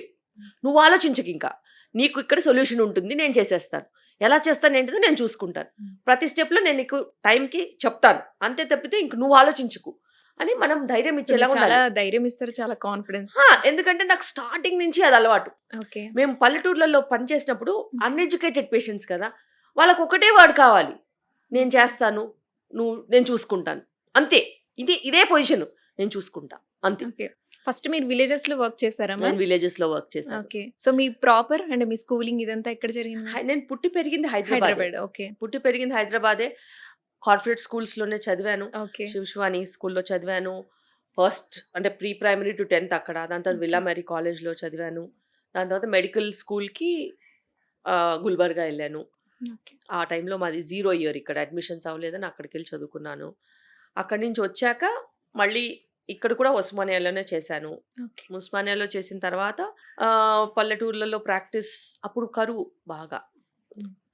నువ్వు ఆలోచించకు, ఇంకా నీకు ఇక్కడ సొల్యూషన్ ఉంటుంది, నేను చేసేస్తాను, ఎలా చేస్తాను ఏంటిదో నేను చూసుకుంటాను, ప్రతి స్టెప్లో నేను నీకు టైంకి చెప్తాను, అంతే తప్పితే ఇంక నువ్వు ఆలోచించుకు అని మనం ధైర్యం ఇచ్చేలా ఉండాలి. చాలా ధైర్యం ఇస్తారు, చాలా కాన్ఫిడెన్స్. ఎందుకంటే నాకు స్టార్టింగ్ నుంచి అది అలవాటు. ఓకే. మేము పల్లెటూర్లలో పనిచేసినప్పుడు అన్ఎడ్యుకేటెడ్ పేషెంట్స్ కదా, వాళ్ళకు ఒకటే వర్డ్ కావాలి, నేను చేస్తాను, నేను చూసుకుంటాను, అంతే. ఇదే పొజిషన్, నేను చూసుకుంటా అంతే. ఓకే. ఫస్ట్ మీరు విలేజెస్ లో వర్క్ చేశారా? నేను విలేజెస్ లో వర్క్ చేశాను. ఓకే. సో మీ ప్రాపర్ అంటే మీ స్కూలింగ్ ఇదంతా ఎక్కడ జరిగింది? నేను పుట్టి పెరిగింది హైదరాబాద్. ఓకే. పుట్టి పెరిగింది హైదరాబాదే. కార్పొరేట్ స్కూల్స్ లోనే చదివాను. ఓకే. శివశివాని స్కూల్లో చదివాను. ఫస్ట్ అంటే ప్రీ ప్రైమరీ టు 10th అక్కడ, దాని తర్వాత విల్లా మేరీ కాలేజ్లో చదివాను. దాని తర్వాత మెడికల్ స్కూల్కి గుల్బర్గా వెళ్ళాను. ఆ టైంలో మాది 0 year, ఇక్కడ అడ్మిషన్స్ అవ్వలేదని అక్కడికి వెళ్ళి చదువుకున్నాను. అక్కడి నుంచి వచ్చాక మళ్ళీ ఇక్కడ కూడా ఉస్మానియాలోనే చేశాను. ఉస్మానియాలో చేసిన తర్వాత పల్లెటూర్లలో ప్రాక్టీస్, అప్పుడు కరువు బాగా,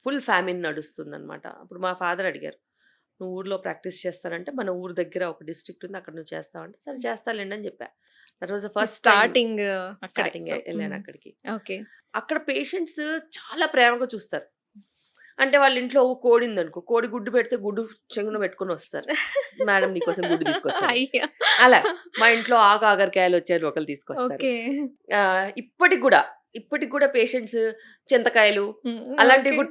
ఫుల్ ఫ్యామిన్ నడుస్తుంది అనమాట. అప్పుడు మా ఫాదర్ అడిగారు, నువ్వు ఊర్లో ప్రాక్టీస్ చేస్తానంటే మన ఊరు దగ్గర ఒక డిస్ట్రిక్ట్ ఉంది, అక్కడ నువ్వు చేస్తావంటే సరే చేస్తాలేండి అని చెప్పా. That was the first starting వెళ్ళాను అక్కడికి. ఓకే. అక్కడ పేషెంట్స్ చాలా ప్రేమగా చూస్తారు. అంటే వాళ్ళ ఇంట్లో కోడి ఉందనుకో, కోడి గుడ్డు పెడితే గుడ్డు చెంగున పెట్టుకుని వస్తారు, మేడం నీకోసం గుడ్డు తీసుకొచ్చారు. అలా మా ఇంట్లో ఆగరికాయలు వచ్చారు ఒకరు తీసుకొస్తారు. ఇప్పటికి కూడా పేషెంట్స్ చింతకాయలు అలాంటివి కూడా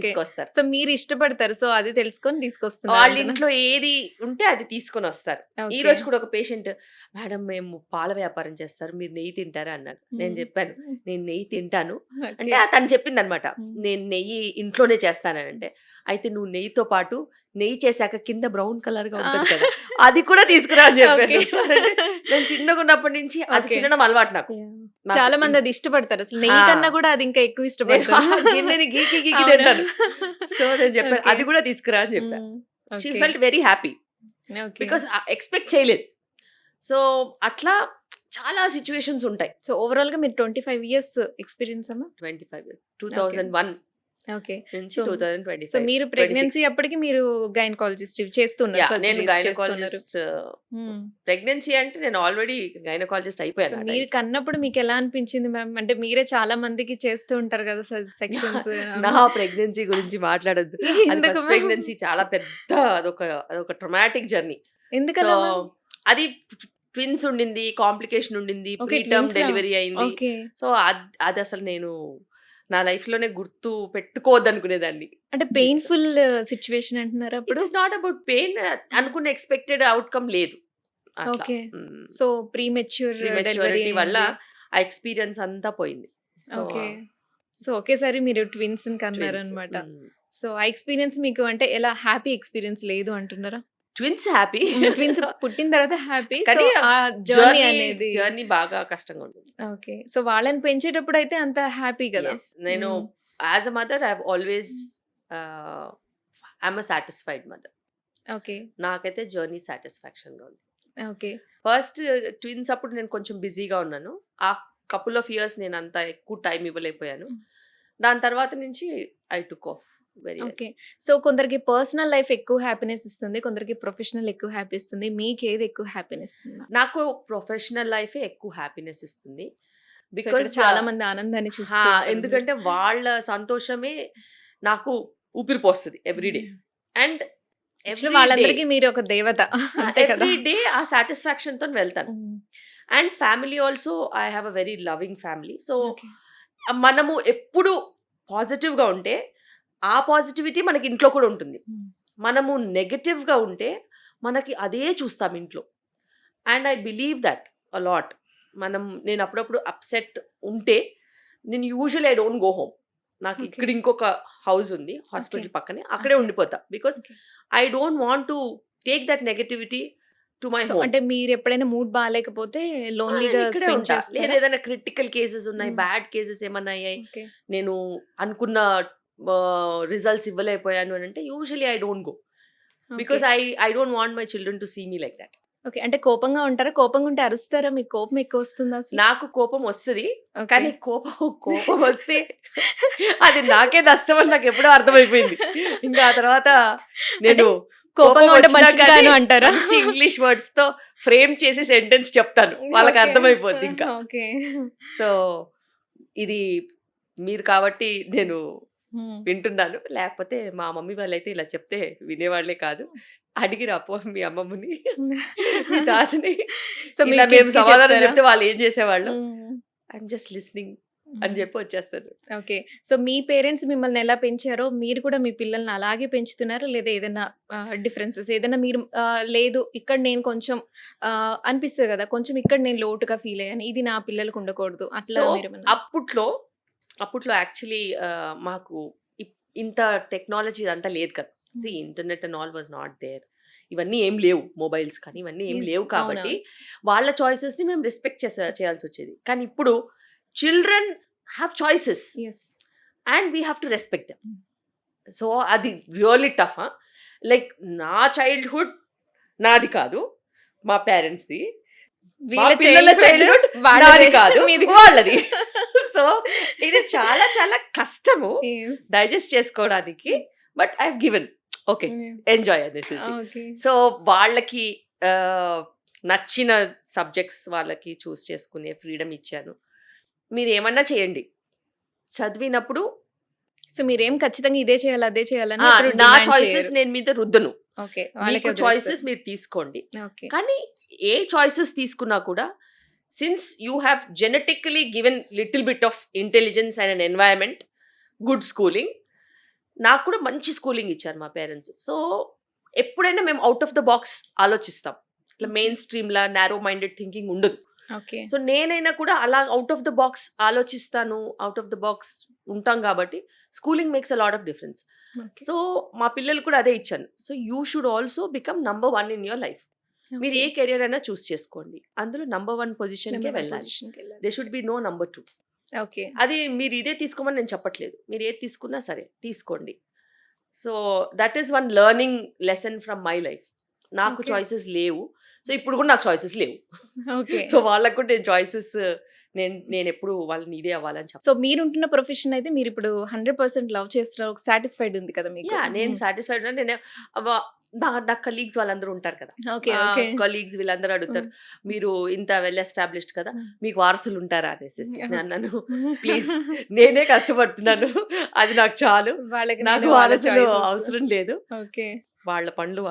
తీసుకొస్తారు. సో మీరు ఇష్టపడతారు, సో అది తెలుసుకొని తీసుకొస్తారు. వాళ్ళ ఇంట్లో ఏది ఉంటే అది తీసుకొని వస్తారు. ఈ రోజు కూడా ఒక పేషెంట్, మేడం మేము పాల వ్యాపారం చేస్తారు, మీరు నెయ్యి తింటారా అన్నాడు. నేను చెప్పాను, నేను నెయ్యి తింటాను అంటే తను చెప్పింది అనమాట, నేను నెయ్యి ఇంట్లోనే చేస్తానంటే, అయితే నువ్వు నెయ్యితో పాటు నెయ్యి చేశాక కింద బ్రౌన్ కలర్ గా ఉంటుంది కదా, అది కూడా తీసుకురా అని చెప్పాను. నేను చిన్నగా ఉన్నప్పటి నుంచి అది తినడం అలవాటు నాకు. చాలా మంది అది ఇష్టపడతారు, అసలు నెయ్యి కన్నా కూడా అది ఇంకా ఎక్కువ ఇష్టపడతారు. గీకి తింటాను. సో నేను చెప్పాను అది కూడా తీసుకురా అని చెప్పాను. She felt very happy because expect చేయలేదు. సో అట్లా చాలా సిచ్యువేషన్స్ ఉంటాయి. సో ఓవరాల్ గా మీరు 25 years ఎక్స్పీరియన్స్ అమ్మా? 25 years, 2001 ఓకే. నుంచి 2025. సో మీరు ప్రెగ్నెన్సీ అప్పటికి మీరు గైనకాలజిస్ట్ చేస్తున్నారు? నేను గైనకాలజిస్ట్. ప్రెగ్నెన్సీ అంటే నేను ఆల్రెడీ గైనకాలజిస్ట్ అయిపోయాను. మీరు కన్నప్పుడు మీకు ఎలా అనిపించింది మ్యామ్? అంటే మీరే చాలా మందికి చేస్తూ ఉంటారు కదా సెక్షన్స్. నా ప్రెగ్నెన్సీ గురించి మాట్లాడద్దు. ప్రెగ్నెన్సీ చాలా పెద్ద, అదొక ట్రమాటిక్ జర్నీ. ఎందుకలా? అది ట్విన్స్ ఉండింది, కాంప్లికేషన్ ఉండింది, ప్రీటర్మ్ డెలివరీ అయింది. సో అది అసలు నేను నా లైఫ్ లోనే గుర్తు పెట్టుకోవద్దు అనుకునేదాన్ని. అంటే పెయిన్ఫుల్ సిచ్యువేషన్ అంటున్నారు అప్పుడు? ఇట్స్ నాట్ అబౌట్ పెయిన్, అనుకున్న ఎక్స్పెక్టెడ్ అవుట్కమ్ లేదు. ఓకే. సో ప్రీమెచ్యూరిటీ వల్ల ఆ ఎక్స్పీరియన్స్ అంతా పోయింది. ఓకే. సో ఒకేసారి మీరు ట్విన్స్ కన్నారు అనమాట. సో ఆ ఎక్స్పీరియన్స్ మీకు అంటే ఎలా, హ్యాపీ ఎక్స్పీరియన్స్ లేదు అంటున్నారా? ట్విన్స్ హ్యాపీ, ట్విన్స్ పుట్టిన తర్వాత హ్యాపీ, కానీ ఆ జర్నీ అనేది జర్నీ బాగా కష్టంగా ఉంటుంది. ఓకే. సో వాళ్ళని పెంచేటప్పుడు అయితే అంత హ్యాపీ కదా. నేను as a mother I have always I'm a satisfied mother. Okay. నాకైతే జర్నీ సాటిస్ఫాక్షన్ గా ఉంది. ఓకే. ఫస్ట్ ట్విన్స్ అప్పుడు నేను కొంచెం బిజీగా ఉన్నాను. ఆ కపుల్ ఆఫ్ ఇయర్స్ నేను అంత ఎక్కువ టైం ఇవ్వలేకపోయాను. దాని తర్వాత నుంచి I took off. Okay. So కొందరికి పర్సనల్ లైఫ్ ఎక్కువ హ్యాపీనెస్ ఇస్తుంది, కొందరికి ప్రొఫెషనల్ ఎక్కువ హ్యాపీ ఇస్తుంది. మీకు ఏది ఎక్కువ హ్యాపీనెస్ ఇస్తుంది? నాకు ప్రొఫెషనల్ లైఫ్ ఎక్కువ హ్యాపీనెస్ ఇస్తుంది. బికాజ్ చాలా మంది ఆనందాన్ని చూస్తారు. ఎందుకంటే వాళ్ళ సంతోషమే నాకు ఊపిరిపోస్తుంది ఎవ్రీడే. అండ్ వాళ్ళందరికీ మీరు ఒక దేవత. ఎవ్రీ డే ఆ సాటిస్ఫాక్షన్ తో వెళ్తాను. And family also, I have a very loving family. So మనము ఎప్పుడు పాజిటివ్ గా ఉంటే ఆ పాజిటివిటీ మనకి ఇంట్లో కూడా ఉంటుంది. మనము నెగటివ్గా ఉంటే మనకి అదే చూస్తాం ఇంట్లో. And I believe that a lot. నేను అప్పుడప్పుడు అప్సెట్ ఉంటే నేను usually I don't go home. నాకు ఇక్కడ ఇంకొక హౌస్ ఉంది హాస్పిటల్ పక్కనే, అక్కడే ఉండిపోతా. Because I don't want to take that negativity to my so home. అంటే మీరు ఎప్పుడైనా మూడ్ బాగాలేకపోతే లోన్లీగా ఇక్కడే స్పెండ్ ఉంటా. లేదా చేస్తారా? ఏదైనా క్రిటికల్ కేసెస్ ఉన్నాయి, Hmm. బ్యాడ్ కేసెస్ ఏమన్నా అయ్యాయి, ఓకే. నేను అనుకున్న రిజల్ట్స్ ఇవ్వలేకపోయాను అని అంటే usually I don't go, okay. Because I don't want my children to see me like that. Okay. అంటే కోపంగా ఉంటారా? కోపంగా ఉంటే అరుస్తారా? మీకు కోపం ఎక్కువ వస్తుందా అసలు? నాకు కోపం వస్తది. ఓకే. కానీ కోపం వస్తే అది నాకే నష్టం అని నాకు ఎప్పుడో అర్థమైపోయింది. ఇంకా ఆ తర్వాత నేను కోపంగా ఉంటే వచ్చినా మనిషి కానీ కాను అంటారా? మంచి ఇంగ్లీష్ వర్డ్స్ తో ఫ్రేమ్ చేసి సెంటెన్స్ చెప్తాను, వాళ్ళకి ఓకే. అర్థమైపోద్ది ఇంకా. ఓకే. సో ఇది మీరు కాబట్టి నేను హ్మ్. వింటున్నాను. లేకపోతే మా మమ్మీ వాళ్ళైతే ఇలా చెప్తే వినేవాళ్ళే కాదు. అడిగి రాపో మీ అమ్మమ్మని, మీ తాతని. సో మీ ఇలా మేము కిడ్స్‌కి సమాధానం చెప్తారా? చెప్తే వాళ్ళు ఏం చేసేవాళ్ళు, హ్మ్. ఐఎమ్ జస్ట్ లిస్నింగ్ అని చెప్పి వచ్చేస్తాను. ఓకే. సో మీ పేరెంట్స్ మిమ్మల్ని ఎలా పెంచారో మీరు కూడా మీ పిల్లల్ని అలాగే పెంచుతున్నారా? లేదా ఏదైనా డిఫరెన్సెస్ ఏదైనా మీరు లేదు ఇక్కడ నేను కొంచెం అనిపిస్తది కదా! కొంచెం ఇక్కడ నేను లోటుగా ఫీల్ అయ్యాను. ఇది నా పిల్లలకి ఉండకూడదు. అట్లా సో మీరేమన్నా అప్పట్లో యాక్చువల్లీ మాకు ఇంత టెక్నాలజీ ఇదంతా లేదు కదా. Internet and all was not there. ఇవన్నీ ఏం లేవు, మొబైల్స్ కానీ ఇవన్నీ ఏం Yes. లేవు కాబట్టి అవునవును. వాళ్ళ చాయిసెస్ ని మేము రెస్పెక్ట్ చేయాల్సి వచ్చేది. కానీ ఇప్పుడు children have choices yes. And we have to respect them. So అది రియల్లీ టఫ్. లైక్ నా చైల్డ్హుడ్ నాది కాదు, మా పేరెంట్స్ది. మా వీళ్ళ పిల్లల చైల్డ్హుడ్ నాది వాళ్ళది కాదు, మీది. వాళ్ళది. సో ఇది చాలా చాలా కష్టము Yes. డైజెస్ట్ చేసుకోవడానికి. But I have given okay Yeah. Enjoy అనేసి. ఓకే. సో వాళ్ళకి నచ్చిన సబ్జెక్ట్స్ వాళ్ళకి చూస్ చేసుకునే ఫ్రీడమ్ ఇచ్చాను. మీరు ఏమన్నా చేయండి, చదివినప్పుడు సో మీరేం ఖచ్చితంగా ఇదే చేయాలి, అదే చేయాలని ఆ, ఎప్పుడు నా డిమాండ్ చాయిసెస్ చేయరు. నేను మీద రుద్దను. ఓకే. మీకు వాళ్ళకే చాయిసెస్ వదిలేస్తారు. మీరు తీసుకోండి. ఓకే. కానీ ఏ చాయిసెస్ తీసుకున్నా కూడా since you have genetically given little bit of intelligence and an environment, good schooling, నాకు కూడా మంచి స్కూలింగ్ ఇచ్చారు మా పేరెంట్స్. సో ఎప్పుడైనా మేము అవుట్ ఆఫ్ ద బాక్స్ ఆలోచిస్తాం. ఇట్లా మెయిన్ స్ట్రీమ్లా నారో మైండెడ్ థింకింగ్ ఉండదు. ఓకే. సో నేనైనా కూడా అలా అవుట్ ఆఫ్ ద బాక్స్ ఆలోచిస్తాను, అవుట్ ఆఫ్ ద బాక్స్ ఉంటాం కాబట్టి schooling makes a lot of difference. Okay. So మా పిల్లలు కూడా అదే ఇచ్చాను. So you should also become number 1 in your life. మీరు ఏ కెరియర్ అయినా చూస్ చేసుకోండి, అందులో నంబర్ 1 పొజిషన్కే వెళ్ళాలి. They should be no number 2. Okay. అది మీరు ఇదే తీసుకోమని నేను చెప్పట్లేదు, మీరు ఏది తీసుకున్నా సరే తీసుకోండి. So that is one learning lesson from my life. నాకు Okay. చాయిసెస్ లేవు, సో ఇప్పుడు కూడా నాకు చాయిసెస్ లేవు. ఓకే. సో వాళ్ళకు కూడా నేను చాయిసెస్ నేను ఎప్పుడు వాళ్ళని ఇదే అవ్వాలని చెప్పాను. సో మీరుంటున్న ప్రొఫెషన్ అయితే మీరు ఇప్పుడు 100% లవ్ చేస్తున్నారు. ఒక సాటిస్ఫైడ్ ఉంది కదా మీకు? యా నేను సాటిస్ఫైడ్. నేను నా కలీగ్స్ వాళ్ళందరూ ఉంటారు కదా, ఓకే. ఓకే. కలీగ్స్ వీళ్ళందరూ అడుగుతారు, మీరు ఇంత వెల్ ఎస్టాబ్లిష్డ్ కదా, మీకు వారసులు ఉంటారా అనేసి. నేను అన్నాను, ప్లీజ్ నేనే కష్టపడుతున్నాను, అది నాకు చాలు, వాళ్ళకి నాకు నేను వాళ్ళ వారసులు choices. అవసరం లేదు. ఓకే. వాళ్ళ పనులు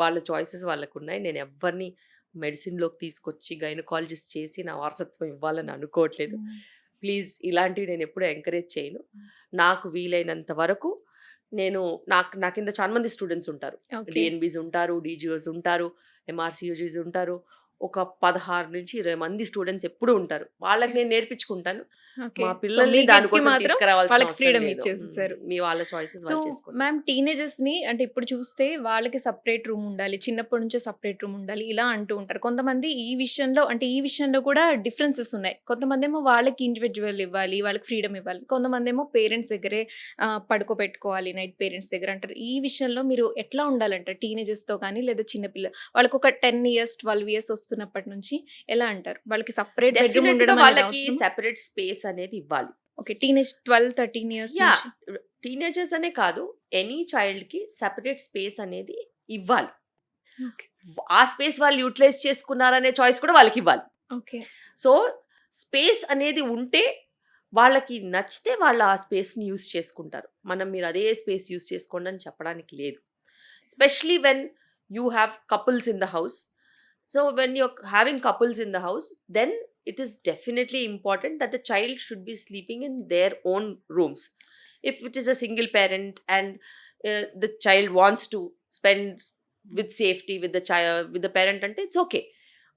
వాళ్ళ చాయిసెస్ వాళ్ళకు ఉన్నాయి. నేను ఎవరిని మెడిసిన్లోకి తీసుకొచ్చి గైనకాలజిస్ట్ చేసి నా వారసత్వం ఇవ్వాలని అనుకోవట్లేదు. ప్లీజ్ ఇలాంటివి నేను ఎప్పుడూ ఎంకరేజ్ చేయను. నాకు వీలైనంత వరకు నేను నా కింద చాలా మంది స్టూడెంట్స్ ఉంటారు. ఓకే. డిఎన్బీస్ ఉంటారు, డీజీఓస్ ఉంటారు, ఎంఆర్సీయూజీస్ ఉంటారు. ఒక 16 నుంచి 20 మంది స్టూడెంట్స్ ఎప్పుడూ ఉంటారు. వాళ్ళకి నేను నేర్పించుకుంటాను. ఓకే. మా సో మీ పిల్లల్ని కిడ్స్‌కి దానికోసం మాత్రం తీసుకురావాల్సిన వాళ్ళకి అవసరం ఫ్రీడమ్ లేదు. ఇచ్చేసేసారు. మీ వాళ్ళ చాయిసెస్ సో వాళ్ళు చేసుకోండి. మ్యామ్ టీనేజర్స్‌ని అంటే ఇప్పుడు చూస్తే వాళ్ళకి సెపరేట్ రూమ్ ఉండాలి. చిన్నప్పటి నుంచే సెపరేట్ రూమ్ ఉండాలి. ఇలా అంటూ ఉంటారు. కొంతమంది ఈ విషయంలో కూడా డిఫరెన్సెస్ ఉన్నాయి. కొంతమందేమో వాళ్ళకి ఇండివిడ్యువల్ ఇవ్వాలి, వాళ్ళకి ఫ్రీడమ్ ఇవ్వాలి. కొంతమందేమో పేరెంట్స్ దగ్గరే పడుకోబెట్టుకోవాలి నైట్ పేరెంట్స్ దగ్గర అంటారు. ఈ విషయంలో మీరు ఎట్లా ఉండాలంటారు? టీనేజర్స్‌తో కానీ లేదా వాళ్ళకి ఒక 10 ఇయర్స్, 12 ఇయర్స్ వస్తున్నప్పటి నుంచి ఎలా అంటారు? వాళ్ళకి సెపరేట్ బెడ్‌రూమ్ డెఫినెట్ గా ఉండడం అనేది వాళ్ళకి అవసరమా? సెపరేట్ స్పేస్ అనేది ఇవ్వాలి. ఓకే. టీనేజ్ 12, 13 ఇయర్స్ యా నుంచి. టీనేజర్స్ అనే కాదు, ఎనీ చైల్డ్ కి సెపరేట్ స్పేస్ అనేది ఇవ్వాలి. ఓకే. ఆ స్పేస్ వాళ్ళు యూటిలైజ్ చేసుకున్నారనే చాయిస్ కూడా వాళ్ళకి ఇవ్వాలి. ఓకే. సో స్పేస్ అనేది ఉంటే వాళ్ళకి నచ్చితే వాళ్ళు ఆ స్పేస్ని యూస్ చేసుకుంటారు. మీరు అదే స్పేస్ యూస్ చేసుకోండి అని చెప్పడానికి లేదు. Specially when you have couples in the house. So when you're having couples in the house, then it is definitely important that the child should be sleeping in their own rooms. If it is a single parent and the child wants to spend with safety with the child, with the parent ante, it's okay,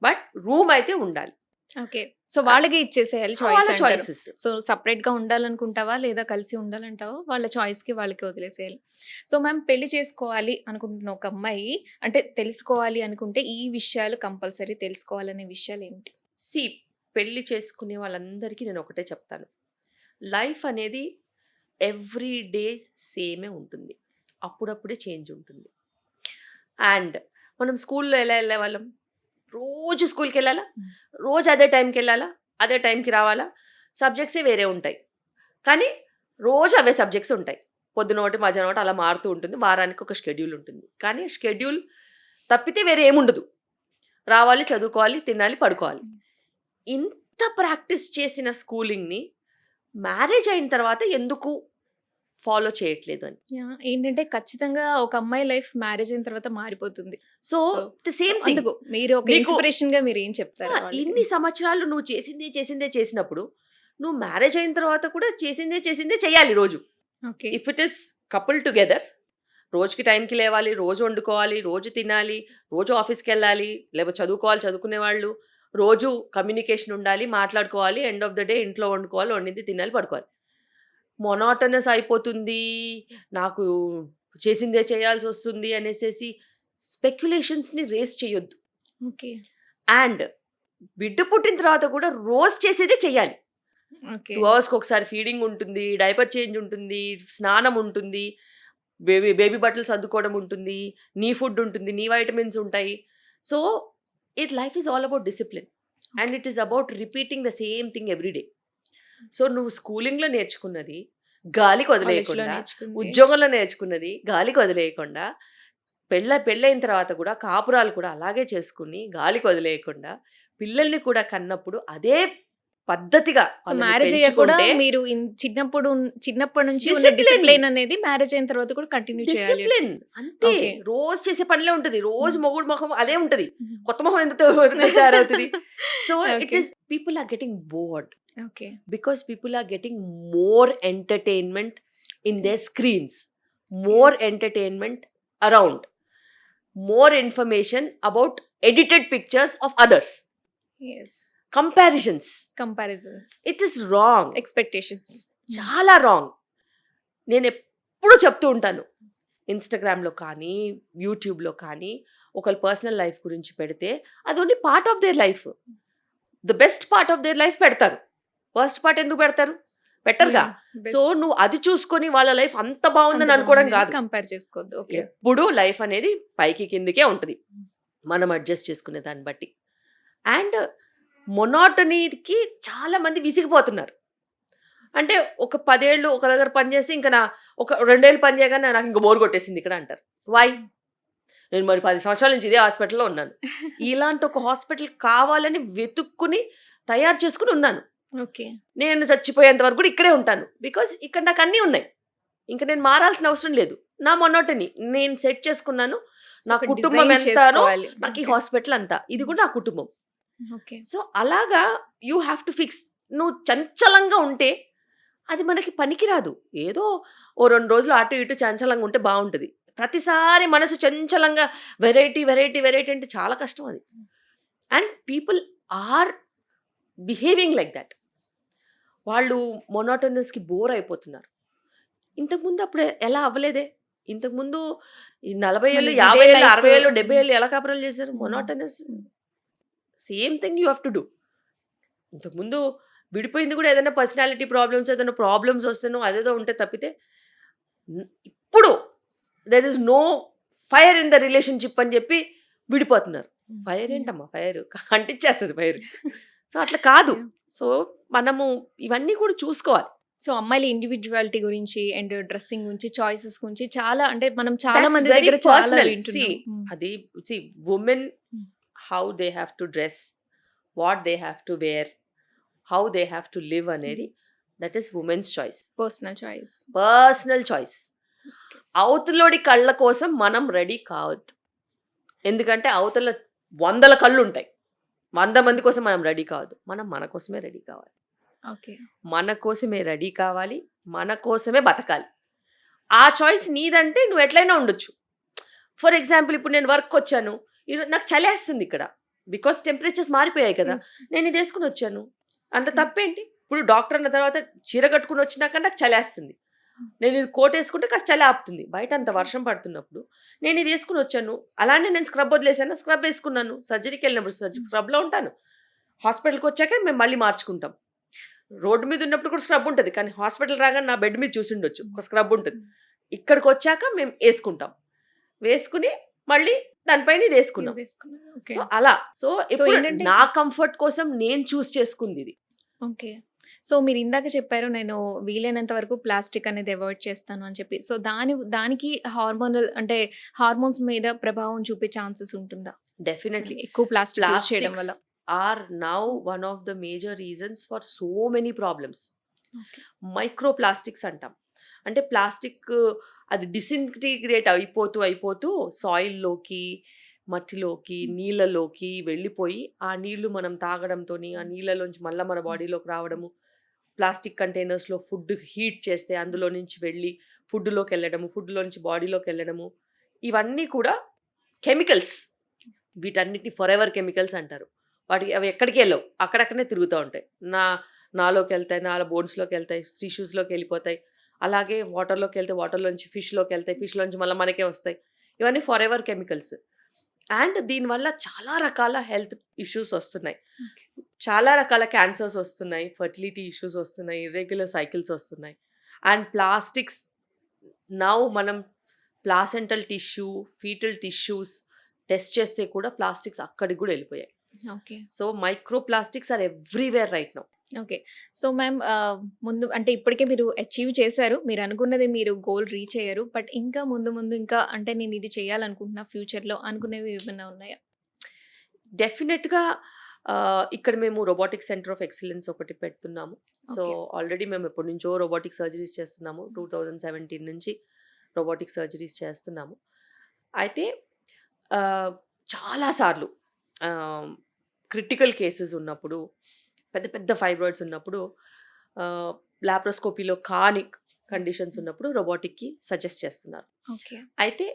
but room aithe undali. Okay. So, వాళ్ళకే ఇచ్చేసేయాలి choice వాళ్ళ అంటారు. Choices. So, సెపరేట్‌గా ఉండాలనుకుంటావా? లేదా కలిసి ఉండాలంటావా? వాళ్ళ చాయిస్‌కి వాళ్ళకే వదిలేసేయాలి. So, ma'am పెళ్లి చేసుకోవాలి అనుకుంటున్న ఒక అమ్మాయి అంటే తెలుసుకోవాలి అనుకుంటే ఈ విషయాలు కంపల్సరీ తెలుసుకోవాలనే విషయాలేంటి? సి పెళ్లి చేసుకునే వాళ్ళందరికీ నేను ఒకటే చెప్తాను. లైఫ్ అనేది ఎవ్రీ డే సేమే ఉంటుంది. అప్పుడప్పుడే చేంజ్ ఉంటుంది. అండ్ మనం స్కూల్లో ఎలా వెళ్ళేవాళ్ళం? రోజు స్కూల్‌కెళ్ళాలా? హ్మ్. రోజు అదే టైంకెళ్ళాలా? అదే టైంకి రావాలా? సబ్జెక్ట్సే వేరే ఉంటాయి. కానీ రోజు అవే సబ్జెక్ట్స్ ఉంటాయి. పొద్దున ఒకటి, మధ్యాహ్నం ఒకటి అలా మారుతూ ఉంటుంది. వారానికి ఒక షెడ్యూల్ ఉంటుంది. కానీ షెడ్యూల్ తప్పితే వేరే ఏముండదు. రావాలి, చదువుకోవాలి, తినాలి, పడుకోవాలి. ఇంత ప్రాక్టీస్ చేసిన స్కూలింగ్‌ని మ్యారేజ్ అయిన తర్వాత ఎందుకు ఫాలో చేయట్లేదు అని. యాహ్! ఏంటంటే ఖచ్చితంగా ఒక అమ్మాయి లైఫ్ మ్యారేజ్ అయిన తర్వాత మారిపోతుంది. So, so, the same thing. అందుకు మీరు ఒక మీకు ఇన్‌స్పిరేషన్‌గా మీరేం చెప్తారు వాళ్ళకి? ఇన్ని సంవత్సరాలు నువ్వు చేసిందే చేసినప్పుడు, నువ్వు మ్యారేజ్ అయిన తర్వాత కూడా చేసిందే చేయాలి రోజు. Okay. If it is couple together, రోజుకి టైంకి లేవాలి, రోజు వండుకోవాలి, రోజు తినాలి, రోజు ఆఫీస్‌కెళ్ళాలి, లేకపోతే చదువుకోవాలి చదువుకునేవాళ్ళు, రోజు కమ్యూనికేషన్ ఉండాలి, మాట్లాడుకోవాలి, ఎండ్ ఆఫ్ ద డే ఇంట్లో వండుకోవాలి, వండింది తినాలి, పడుకోవాలి. మొనాటనస్ అయిపోతుంది, నాకు చేసిందే చేయాల్సొస్తుంది అనేసేసి స్పెక్యులేషన్స్‌ని రేజ్ చేయొద్దు. ఓకే. అండ్ బిడ్డ పుట్టిన తర్వాత కూడా రోజు చేసేదే చెయ్యాలి. ఓకే. 2 అవర్స్‌కి ఒకసారి ఫీడింగ్ ఉంటుంది, డైపర్ చేంజ్ ఉంటుంది, స్నానం ఉంటుంది, బేబీ బట్టలు సర్దుకోవడం ఉంటుంది, నీ ఫుడ్ ఉంటుంది, నీ వైటమిన్స్ ఉంటాయి. So, life is all about discipline and it is about repeating the same thing every day. So, నువ్వు స్కూలింగ్‌లో నేర్చుకున్నది గాలికి కాలేజ్‌లో వదిలేయకుండా, నేర్చుకుంది. ఉద్యోగంలో నేర్చుకున్నది గాలికి వదిలేయకుండా, పెళ్ళైన తర్వాత కూడా కాపురాలు కూడా అలాగే చేసుకుని గాలికి వదిలేయకుండా, పిల్లల్ని కూడా కన్నప్పుడు అదే పద్ధతిగా సో, వాళ్ళని మ్యారేజ్ అయ్యాక కూడా పెంచుకుంటే మీరు చిన్నప్పటి నుంచి ఉన్న Discipline. డిసిప్లిన్ అనేది మ్యారేజ్ అయిన తర్వాత కూడా కంటిన్యూ చేయాలి. డిసిప్లిన్ అంతే. ఓకే. రోజు చేసే పనిలే ఉంటది. రోజు హ్మ్. మొగుడు మొహం అదే ఉంటది. హ్మ్. కొత్త మొహం ఎందుకు తయారవుతది? So, it okay. Is people are getting bored okay. Because people are getting more entertainment in their screens, more Yes. Entertainment around, more information about edited pictures of others, yes. Comparisons. Comparisons. It is wrong. Expectations. చాలా wrong. నేనెప్పుడూ చెప్తూ ఉంటాను. ఇన్‌స్టాగ్రామ్‌లో కానీ, యూట్యూబ్‌లో కానీ ఒకళ్ళ personal life గురించి పెడితే అది only part of their life. The best part of their life పెడతారు. వర్స్ట్ పార్ట్ ఎందుకు పెడతారు? పెట్టరుగా. సో, నువ్వు అది చూసుకొని వాళ్ళ లైఫ్ అంత బావుందని అనుకోవడం కాదు. కంపేర్ చేసుకోవద్దు. ఓకే. ఎప్పుడూ లైఫ్ అనేది పైకి కిందకే ఉంటది. మనం అడ్జస్ట్ చేసుకునే దాన్ని బట్టి. అండ్ మొనాటనీకి చాలా మంది విసిగిపోతున్నారు. అంటే ఒక 10 ఏళ్ళు ఒక దగ్గర పని చేసి ఇంకా ఒక 2 ఏళ్ళు పని చేయగానే నాకు ఇంక బోర్ కొట్టేసింది ఇక్కడ అంటారు. వై? నేను మరి 10 సంవత్సరాల నుంచి ఇదే హాస్పిటల్‌లో ఉన్నాను. ఇలాంటి ఒక హాస్పిటల్ కావాలని వెతుక్కుని తయారు చేసుకొని ఉన్నాను. ఓకే. నేను చచ్చిపోయేంత వరకు కూడా ఇక్కడే ఉంటాను. బికాజ్ ఇక్కడ నాకు అన్నీ ఉన్నాయి. ఇంక నేను మారాల్సిన అవసరం లేదు. నా మొనాటనీ నేను సెట్ చేసుకున్నాను. నా ఒక కుటుంబం డిజైన్ ఎంతనో చేసుకోవాలి. నాకు ఈ ఓకే. హాస్పిటల్ అంతా. ఇది కూడా నా కుటుంబం. ఓకే. సో, అలాగా యూ హ్యావ్ టు ఫిక్స్. నువ్వు చంచలంగా ఉంటే అది మనకి పనికిరాదు. ఏదో ఓ 2 రోజులు అటు ఇటు చంచలంగా ఉంటే బావుంటది. ప్రతిసారి మనసు చంచలంగా వెరైటీ అంటే చాలా కష్టం అది. And people are behaving like that. వాళ్ళు మొనాటనస్‌కి బోర్ అయిపోతున్నారు. ఇంతకుముందు అప్పుడు ఎలా అవ్వలేదే. ఇంతకుముందు ఈ 40 ఏళ్ళు, మనకి ఇదే 50 ఏళ్ళు, లైఫ్. 60 ఏళ్ళు, 70 ఏళ్ళు ఎలా కాపురాలు చేశారు? Hmm. Monotonous. Same thing you have to do. ఇంతకుముందు విడిపోయింది కూడా ఏదైనా పర్సనాలిటీ ప్రాబ్లమ్స్, ఏదైనా ప్రాబ్లమ్స్ వస్తేనో అదేదో ఉంటే తప్పితే ఇప్పుడు there is no fire in the relationship అని చెప్పి విడిపోతున్నారు. ఫైర్ ఏంటమ్మా ఫైర్? అంటిచ్చేస్తది ఫైర్. సో, అట్లా కాదు. సో, మనము ఇవన్నీ కూడా చూసుకోవాలి. సో, అమ్మాయిల ఇండివిడ్యువాలిటీ గురించి అండ్ డ్రెస్సింగ్ గురించి, చాయిసెస్ గురించి చాలా అంటే మనం చాలా That's మంది very దగ్గర చాలా personal. వింటున్నాం. హ్మ్. అది women Hmm. how they have to dress, what they have to wear, how they have to live అనేది that is women's choice. Personal choice. Personal choice. అవతలోడి కళ్ళ కోసం మనం రెడీ కావద్దు. ఎందుకంటే అవతల 100 కళ్ళు ఉంటాయి. 100 మంది కోసం మనం రెడీ కావద్దు. మనం మన కోసమే రెడీ కావాలి. ఓకే. మన కోసమే రెడీ కావాలి. మన కోసమే బతకాలి. ఆ చాయిస్ నీదంటే నువ్వు ఎట్లయినా ఉండొచ్చు. ఫర్ ఎగ్జాంపుల్ ఇప్పుడు నేను వర్క్ వచ్చాను. నాకు చలేస్తుంది ఇక్కడ. బికాస్ టెంపరేచర్స్ మారిపోయాయి కదా. నేను ఇది వేసుకుని వచ్చాను, అంత తప్పేంటి? ఇప్పుడు డాక్టర్ అన్న తర్వాత చీర కట్టుకుని వచ్చినాక నాకు చలేస్తుంది, నేను ఇది కోట్ వేసుకుంటే కాస్త చలి ఆపుతుంది. బయట అంత వర్షం పడుతున్నప్పుడు నేను ఇది వేసుకుని వచ్చాను. అలానే నేను స్క్రబ్ వదిలేసాను, స్క్రబ్ వేసుకున్నాను. సర్జరీకి వెళ్ళినప్పుడు స్క్రబ్లో ఉంటాను. హాస్పిటల్కి వచ్చాక మేము మళ్ళీ మార్చుకుంటాం. రోడ్డు మీద ఉన్నప్పుడు కూడా స్క్రబ్ ఉంటుంది, కానీ హాస్పిటల్ రాగానే నా బెడ్ మీద చూసి ఉండొచ్చు ఒక స్క్రబ్ ఉంటుంది. ఇక్కడికి వచ్చాక మేము వేసుకుంటాం, వేసుకుని మళ్ళీ దానిపైన ఇది వేసుకున్నాం. సో అలా, సో ఇప్పుడు ఏంటంటే- నా కంఫర్ట్ కోసం నేను చూస్ చేసుకుంది ఇది. ఓకే. సో మీరు ఇందాక చెప్పారు నేను వీలైనంత వరకు ప్లాస్టిక్ అనేది అవాయిడ్ చేస్తాను అని చెప్పి. సో దానికి హార్మోనల్ అంటే హార్మోన్స్ మీద ప్రభావం చూపే ఛాన్సెస్ ఉంటుందా? డెఫినెట్లీ ఎక్కువ ప్లాస్టిక్ యూజ్ చేయడం వల్ల. are now one of the major reasons for so many problems. Microplastics అంటాం. అంటే ప్లాస్టిక్ అది డిసింటిగ్రేట్ అయిపోతూ సాయిల్లోకి, మట్టిలోకి, నీళ్ళలోకి వెళ్ళిపోయి ఆ నీళ్లు మనం తాగడంతో ఆ నీళ్ళలోంచి మళ్ళీ మన బాడీలోకి రావడము, ప్లాస్టిక్ కంటైనర్స్లో ఫుడ్ హీట్ చేస్తే అందులో నుంచి వెళ్ళి ఫుడ్లోకి వెళ్ళడము, ఫుడ్లో నుంచి బాడీలోకి వెళ్ళడము, ఇవన్నీ కూడా కెమికల్స్. వీటన్నిటిని ఫర్ ఎవర్ కెమికల్స్ అంటారు. వాటికి అవి ఎక్కడికి వెళ్ళవు, అక్కడక్కడనే తిరుగుతూ ఉంటాయి. నాలోకి వెళ్తాయి, నా బోన్స్లోకి వెళ్తాయి, టిష్యూస్లోకి వెళ్ళిపోతాయి. అలాగే వాటర్లోకి వెళ్తే వాటర్లోంచి ఫిష్లోకి వెళ్తాయి, ఫిష్లోంచి మళ్ళీ మనకే వస్తాయి. ఇవన్నీ ఫర్ ఎవర్ కెమికల్స్. అండ్ దీనివల్ల చాలా రకాల హెల్త్ ఇష్యూస్ వస్తున్నాయి, చాలా రకాల క్యాన్సర్స్ వస్తున్నాయి, ఫర్టిలిటీ ఇష్యూస్ వస్తున్నాయి, ఇర్రెగ్యులర్ సైకిల్స్ వస్తున్నాయి. అండ్ ప్లాస్టిక్స్ నౌ మనం placental tissue, foetal tissues test చేస్తే కూడా ప్లాస్టిక్స్ అక్కడికి కూడా వెళ్ళిపోయాయి. Okay. So micro plastics are everywhere right now. Okay. So ma'am ముందు అంటే ఇప్పటికే మీరు అచీవ్ చేశారు, మీరు అనుకున్నది మీరు గోల్ రీచ్ అయ్యారు. బట్ ఇంకా ముందు ఇంకా అంటే నేను ఇది చేయాలనుకుంటున్నా ఫ్యూచర్లో అనుకునేవి ఏమైనా ఉన్నాయా? డెఫినెట్గా ఇక్కడ మేము రోబోటిక్ సెంటర్ ఆఫ్ ఎక్సలెన్స్ ఒకటి పెడుతున్నాము. సో ఆల్రెడీ మేము ఎప్పటి నుంచో రోబోటిక్ సర్జరీస్ చేస్తున్నాము. 2017 నుంచి రోబోటిక్ సర్జరీస్ చేస్తున్నాము. అయితే చాలాసార్లు క్రిటికల్ కేసెస్ ఉన్నప్పుడు, పెద్ద పెద్ద ఫైబ్రాయిడ్స్ ఉన్నప్పుడు, లాప్రోస్కోపీలో కాని కండిషన్స్ ఉన్నప్పుడు రోబోటిక్కి సజెస్ట్ చేస్తున్నారు. ఓకే. అయితే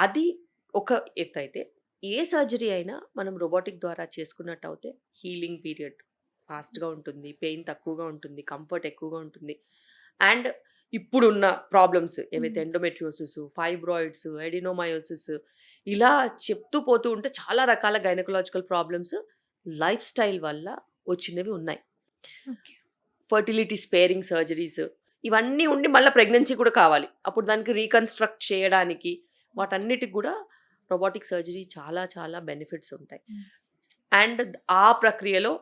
అది ఒక ఎత్తు. అయితే ఏ సర్జరీ అయినా మనం రోబోటిక్ ద్వారా చేసుకున్నట్టు అయితే హీలింగ్ పీరియడ్ ఫాస్ట్గా ఉంటుంది, పెయిన్ తక్కువగా ఉంటుంది, కంఫర్ట్ ఎక్కువగా ఉంటుంది. అండ్ ఇప్పుడున్న ప్రాబ్లమ్స్ ఏవైతే ఎండోమెట్రియోసిస్, ఫైబ్రాయిడ్స్, ఎడినోమయోసిస్ ఇలా చెప్తూ పోతూ ఉంటే చాలా రకాల గైనకలాజికల్ ప్రాబ్లమ్స్ లైఫ్ స్టైల్ వల్ల వచ్చినవి ఉన్నాయి. ఓకే. ఫర్టిలిటీ స్పేరింగ్ సర్జరీస్ ఇవన్నీ ఉండి మళ్ళీ ప్రెగ్నెన్సీ కూడా కావాలి, అప్పుడు దానికి రీకన్స్ట్రక్ట్ చేయడానికి వాటన్నిటికి కూడా రోబోటిక్ సర్జరీ చాలా చాలా బెనిఫిట్స్ ఉంటాయి. అండ్ ఆ ప్రక్రియలో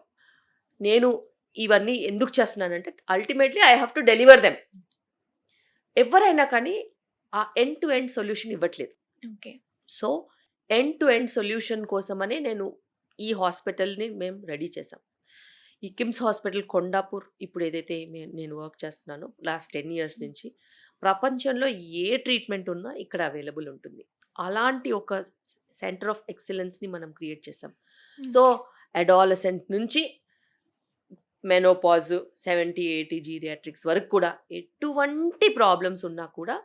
నేను ఇవన్నీ ఎందుకు చేస్తున్నానంటే ultimately I have to deliver them. ఎవరైనా కానీ ఆ ఎండ్ టు ఎండ్ సొల్యూషన్ ఇవ్వట్లేదు. Okay. So end to end solution కోసమనే నేను ఈ హాస్పిటల్ని మేము రెడీ చేసాం. ఈ కిమ్స్ హాస్పిటల్ కొండాపూర్ ఇప్పుడు ఏదైతే నేను వర్క్ చేస్తున్నానో లాస్ట్ 10 years నుంచి ప్రపంచంలో ఏ ట్రీట్మెంట్ ఉన్నా ఇక్కడ అవైలబుల్ ఉంటుంది. అలాంటి ఒక సెంటర్ ఆఫ్ ఎక్సలెన్స్ని మనం క్రియేట్ చేసాం. సో అడాలసెంట్ నుంచి మెనోపాజ్ 70-80 జీరియాట్రిక్స్ వరకు కూడా ఎటువంటి ప్రాబ్లమ్స్ ఉన్నా కూడా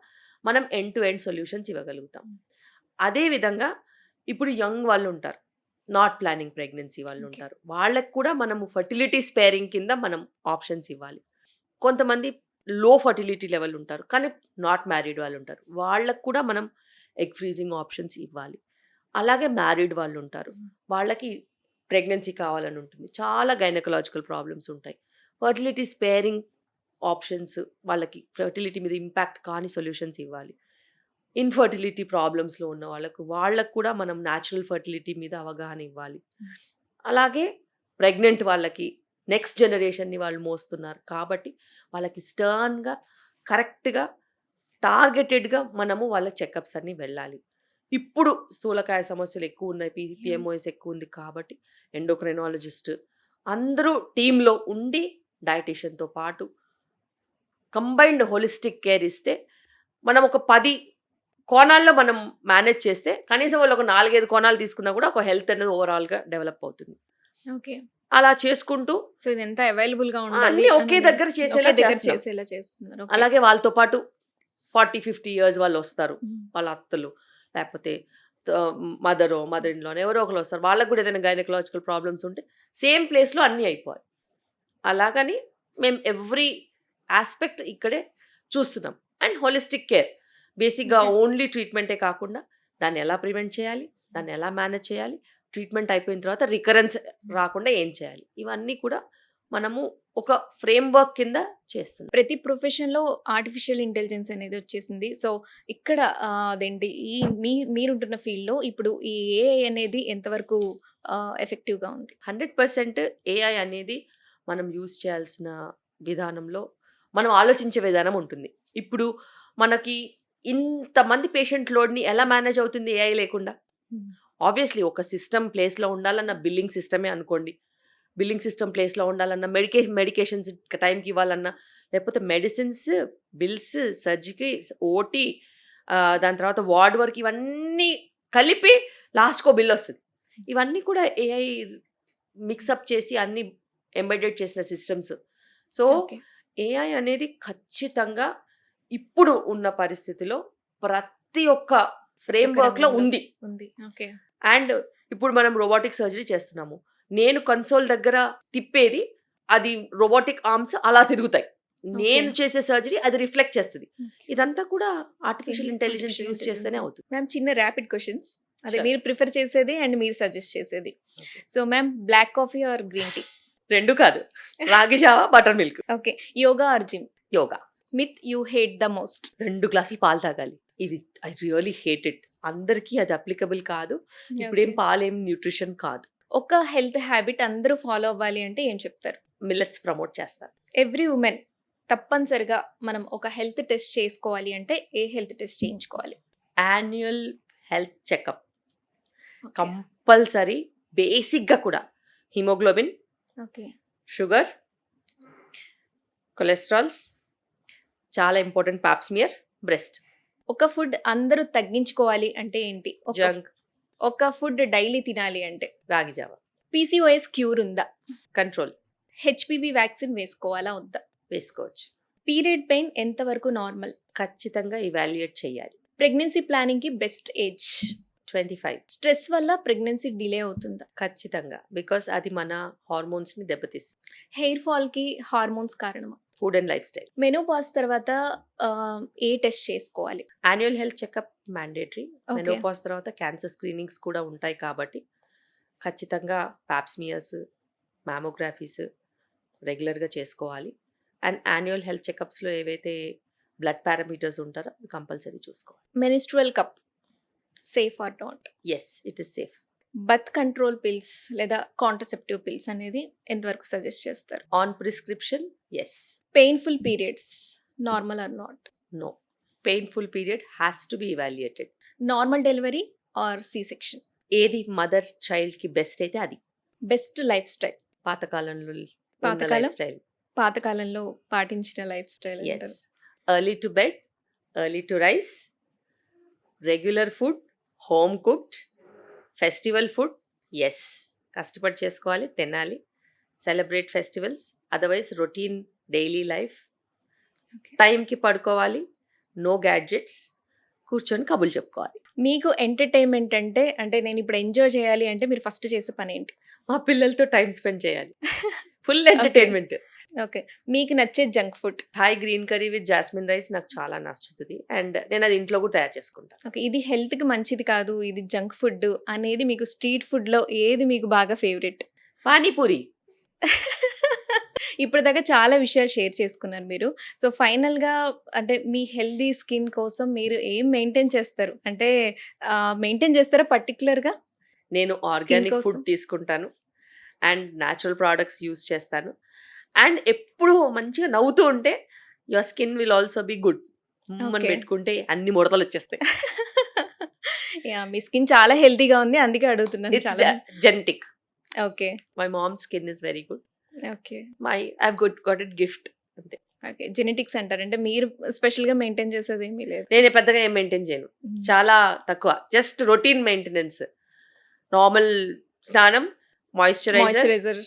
మనం ఎండ్ టు ఎండ్ సొల్యూషన్స్ ఇవ్వగలుగుతాం. అదేవిధంగా ఇప్పుడు యంగ్ వాళ్ళు ఉంటారు, నాట్ ప్లానింగ్ ప్రెగ్నెన్సీ వాళ్ళు ఉంటారు, వాళ్ళకు కూడా మనము ఫర్టిలిటీ స్పేరింగ్ కింద మనం ఆప్షన్స్ ఇవ్వాలి. కొంతమంది లో ఫర్టిలిటీ లెవెల్ ఉంటారు కానీ నాట్ మ్యారీడ్ వాళ్ళు ఉంటారు, వాళ్ళకు కూడా మనం ఎగ్ ఫ్రీజింగ్ ఆప్షన్స్ ఇవ్వాలి. అలాగే మ్యారీడ్ వాళ్ళు ఉంటారు, వాళ్ళకి ప్రెగ్నెన్సీ కావాలని ఉంటుంది, చాలా గైనకలాజికల్ ప్రాబ్లమ్స్ ఉంటాయి, ఫర్టిలిటీ స్పేరింగ్ ఆప్షన్స్, వాళ్ళకి ఫర్టిలిటీ మీద ఇంపాక్ట్ కాని సొల్యూషన్స్ ఇవ్వాలి. ఇన్ఫర్టిలిటీ ప్రాబ్లమ్స్లో ఉన్న వాళ్ళకు కూడా మనం న్యాచురల్ ఫర్టిలిటీ మీద అవగాహన ఇవ్వాలి. అలాగే ప్రెగ్నెంట్ వాళ్ళకి నెక్స్ట్ జనరేషన్ని వాళ్ళు మోస్తున్నారు కాబట్టి వాళ్ళకి స్టర్న్గా కరెక్ట్గా టార్గెటెడ్గా మనము వాళ్ళ చెకప్స్ అన్నీ వెళ్ళాలి. ఇప్పుడు స్థూలకాయ సమస్యలు ఎక్కువ ఉన్నాయి, పిఎంఓఎస్ ఎక్కువ ఉంది కాబట్టి ఎండోక్రైనాలజిస్ట్ అందరూ టీంలో ఉండి డైటీషియన్తో పాటు కంబైన్డ్ హోలిస్టిక్ కేర్ ఇస్తే మనం ఒక 10 కోణాల్లో మనం మేనేజ్ చేస్తే కనీసం వాళ్ళు ఒక 4-5 కోణాలు తీసుకున్నా కూడా ఒక హెల్త్ అనేది ఓవరాల్గా డెవలప్ అవుతుంది. ఓకే. అలా చేసుకుంటూ సో ఇదంతా అవైలబుల్గా ఉండాలి, అన్ని ఒకే దగ్గర చేసేలా చేస్తున్నారు. అలాగే వాళ్ళతో పాటు 40-50 years వాళ్ళు వస్తారు, వాళ్ళ అత్తలు లేకపోతే మదర్ ఇన్ లానో ఎవరో ఒకరు వస్తారు. వాళ్ళకి కూడా ఏదైనా గైనకలాజికల్ ప్రాబ్లమ్స్ ఉంటే సేమ్ ప్లేస్‌లో అన్నీ అయిపోవాలి. అలాగని మేము ఎవ్రీ ఆస్పెక్ట్ ఇక్కడే చూస్తున్నాం. అండ్ హోలిస్టిక్ కేర్ బేసిక్‌గా ఓకే. ఓన్లీ ట్రీట్మెంటే కాకుండా దాన్ని ఎలా ప్రివెంట్ చేయాలి? దాన్ని ఎలా మేనేజ్ చేయాలి? ట్రీట్మెంట్ అయిపోయిన తర్వాత రికరెన్స్ రాకుండా ఏం చేయాలి? ఇవన్నీ కూడా మనము ఒక ఫ్రేమ్‌వర్క్ కింద చేస్తున్నాం. ప్రతి ప్రొఫెషన్‌లో ఆర్టిఫిషియల్ ఇంటెలిజెన్స్ అనేది వచ్చేసింది. సో, ఇక్కడ అదేంటి ఈ మీరుంటున్న ఫీల్డ్‌లో ఇప్పుడు ఈ ఏఐ అనేది ఎంతవరకు ఎఫెక్టివ్‌గా ఉంది? 100% ఏఐ అనేది మనం యూజ్ చేయాల్సిన విధానంలో మనం ఆలోచించే విధానం ఉంటుంది. ఇప్పుడు మనకి ఇంతమంది పేషెంట్ లోడ్‌ని ఎలా మేనేజ్ అవుతుంది ఏఐ లేకుండా? ఆబ్వియస్లీ ఒక సిస్టమ్ ప్లేస్‌లో ఉండాలన్న బిల్లింగ్ సిస్టమే అనుకోండి. బిల్లింగ్ సిస్టమ్ ప్లేస్‌లో ఉండాలన్నా, మెడికేషన్స్ టైంకి ఇవ్వాలన్నా, లేకపోతే మెడిసిన్స్, బిల్స్, సర్జరీ, ఓటీ దాని తర్వాత వార్డ్ వర్క్ ఇవన్నీ కలిపి లాస్ట్‌కో బిల్ వస్తది. ఇవన్నీ కూడా ఏఐ మిక్సప్ చేసి అన్నీ ఎంబెడెడ్ చేసిన సిస్టమ్స్. So, okay. ఏఐ అనేది ఖచ్చితంగా ఇప్పుడు ఉన్న పరిస్థితిలో ప్రతి ఒక్క ఫ్రేమ్‌వర్క్‌లో రంగంలో ఉంది. ఉంది. ఓకే. అండ్ ఇప్పుడు మనం రోబోటిక్ సర్జరీ చేస్తున్నాము. నేను కన్సోల్ దగ్గర తిప్పేది అది రోబోటిక్ ఆర్మ్స్ అలా తిరుగుతాయి. నేను చేసే సర్జరీ అది రిఫ్లెక్ట్ చేస్తది. ఇదంతా కూడా ఆర్టిఫిషియల్ ఇంటెలిజెన్స్ యూజ్ చేస్తేనే అవుతుంది. మ్యామ్ చిన్న ర్యాపిడ్ క్వెషన్స్. అదే Sure. మీరు ప్రిఫర్ చేసేది అండ్ మీరు సజెస్ట్ చేసేది. Okay. So ma'am black coffee or green tea? 2 కాదు. రాగి జావా, buttermilk. Okay. Yoga or gym? Yoga. Myth you hate the most? 2 గ్లాసులు పాలు తాగాలి. ఇది ఐ రియల్లీ హేట్ ఇట్. అందరికీ అది అప్లికబుల్ కాదు. ఇప్పుడేం పాలేం న్యూట్రిషన్ కాదు. ఒక హెల్త్ హ్యాబిట్ అందరూ ఫాలో అవ్వాలి అంటే ఏం చెప్తారు? మిల్లెట్స్ ప్రమోట్ చేస్తాను. ఎవ్రీ ఉమెన్ తప్పనిసరిగా మనం ఒక హెల్త్ టెస్ట్ చేసుకోవాలి అంటే ఏ హెల్త్ టెస్ట్ చేయించుకోవాలి? Annual health checkup compulsory. బేసిక్‌గా కూడా హిమోగ్లోబిన్, ఓకే. షుగర్, కొలెస్ట్రాల్స్, చాలా ఇంపార్టెంట్ పాప్స్మియర్, బ్రెస్ట్, ఒక ఫుడ్ అందరూ తగ్గించుకోవాలి అంటే ఏంటి? జంక్, ఒక ఫుడ్ డైలీ తినాలి అంటే? రాగి జావా. పీసీఓఎస్ క్యూర్ ఉందా? కంట్రోల్ హెచ్పివి వ్యాక్సిన్ వేసుకోవాలా వద్దా? వేసుకోవచ్చు. పీరియడ్ పెయిన్ ఎంతవరకు నార్మల్? ఖచ్చితంగా ఇవాల్యుయేట్ చేయాలి. ప్రెగ్నెన్సీ ప్లానింగ్ కి బెస్ట్ ఏజ్? 25 స్ట్రెస్ వల్ల ప్రెగ్నెన్సీ డిలే అవుతుందా? ఖచ్చితంగా. బికాస్ అది మన హార్మోన్స్‌ని దెబ్బతీస్తుంది. హెయిర్ ఫాల్ కి హార్మోన్స్ కారణమా? Food and lifestyle. Menopause తర్వాత ఏ టెస్ట్ చేసుకోవాలి? Annual health checkup mandatory. Okay. Menopause తర్వాత క్యాన్సర్ స్క్రీనింగ్స్ కూడా ఉంటాయి కాబట్టి ఖచ్చితంగా పాప్స్మియర్స్, మ్యామోగ్రఫీస్ రెగ్యులర్‌గా చేసుకోవాలి. అండ్ యాన్యువల్ హెల్త్ చెకప్స్‌లో ఏవైతే బ్లడ్ పారామీటర్స్ ఉంటారో అవి కంపల్సరీ చూసుకోవాలి. Menstrual cup safe or not? Yes, it is safe. Birth control pills లేదా కాంట్రసెప్టివ్ పిల్స్ అనేది ఎంతవరకు సజెస్ట్ చేస్తారు? On prescription yes. Painful periods normal or not? No. Painful period has to be evaluated. Normal delivery or C section? ఏది mother చైల్డ్‌కి best అయితే అది. Best lifestyle? పాతకాలంలో పాతకాలం? Lifestyle. పాతకాలంలో పాటించిన lifestyle Yes. Early to bed, early to rise, regular food, home cooked, festival food. Yes. కష్టపడి చేసుకోవాలి, తినాలి, celebrate festivals. Otherwise routine daily life. టైంకి పడుకోవాలి, నో గ్యాడ్జెట్స్, కూర్చొని కబుర్లు చెప్పుకోవాలి. మీకు ఎంటర్టైన్మెంట్ అంటే అంటే నేను ఇప్పుడు ఎంజాయ్ చేయాలి అంటే మీరు ఫస్ట్ చేసే పని ఏంటి? మా పిల్లలతో టైం స్పెండ్ చేయాలి. Full entertainment. ఓకే. మీకు నచ్చే junk food? Thai green curry with jasmine rice నాకు చాలా నచ్చుతుంది. అండ్ నేను అది ఇంట్లో కూడా తయారు చేసుకుంటాను. ఓకే. ఇది హెల్త్‌కి మంచిది కాదు, ఇది జంక్ ఫుడ్ అనేది మీకు స్ట్రీట్ ఫుడ్‌లో ఏది మీకు బాగా ఫేవరెట్? పానీపూరి. ఇప్పటిదాకా చాలా విషయాలు షేర్ చేసుకున్నారు మీరు. సో, ఫైనల్‌గా అంటే మీ హెల్తీ స్కిన్ కోసం మీరు ఏం మెయింటైన్ చేస్తారు? అంటే మెయింటైన్ చేస్తారా పర్టిక్యులర్‌గా? నేను ఆర్గానిక్ కోసం? ఫుడ్ తీసుకుంటాను. అండ్ న్యాచురల్ ప్రొడక్ట్స్ యూజ్ చేస్తాను. అండ్ ఎప్పుడు మంచిగా నవ్వుతూ ఉంటే your skin will also be good. అని Okay. పెట్టుకుంటే అన్ని ముడతలు వచ్చేస్తాయి. యాహ్! మీ స్కిన్ చాలా హెల్తీగా ఉంది. అందుకే అడుగుతున్నాను ఇట్స్ చాలా. Genetic. Okay. My mom skin is very good. Okay. I got it gift. అంతే. ఓకే. జెనెటిక్స్ అంటారు. అంటే మీరు స్పెషల్‌గా మెయింటైన్ చేసేది ఏమీ లేదు. నేను పెద్దగా ఏం మెయింటైన్ చేయను. చాలా తక్కువ. Just routine maintenance. నార్మల్ స్నానం, moisturiser moisturiser,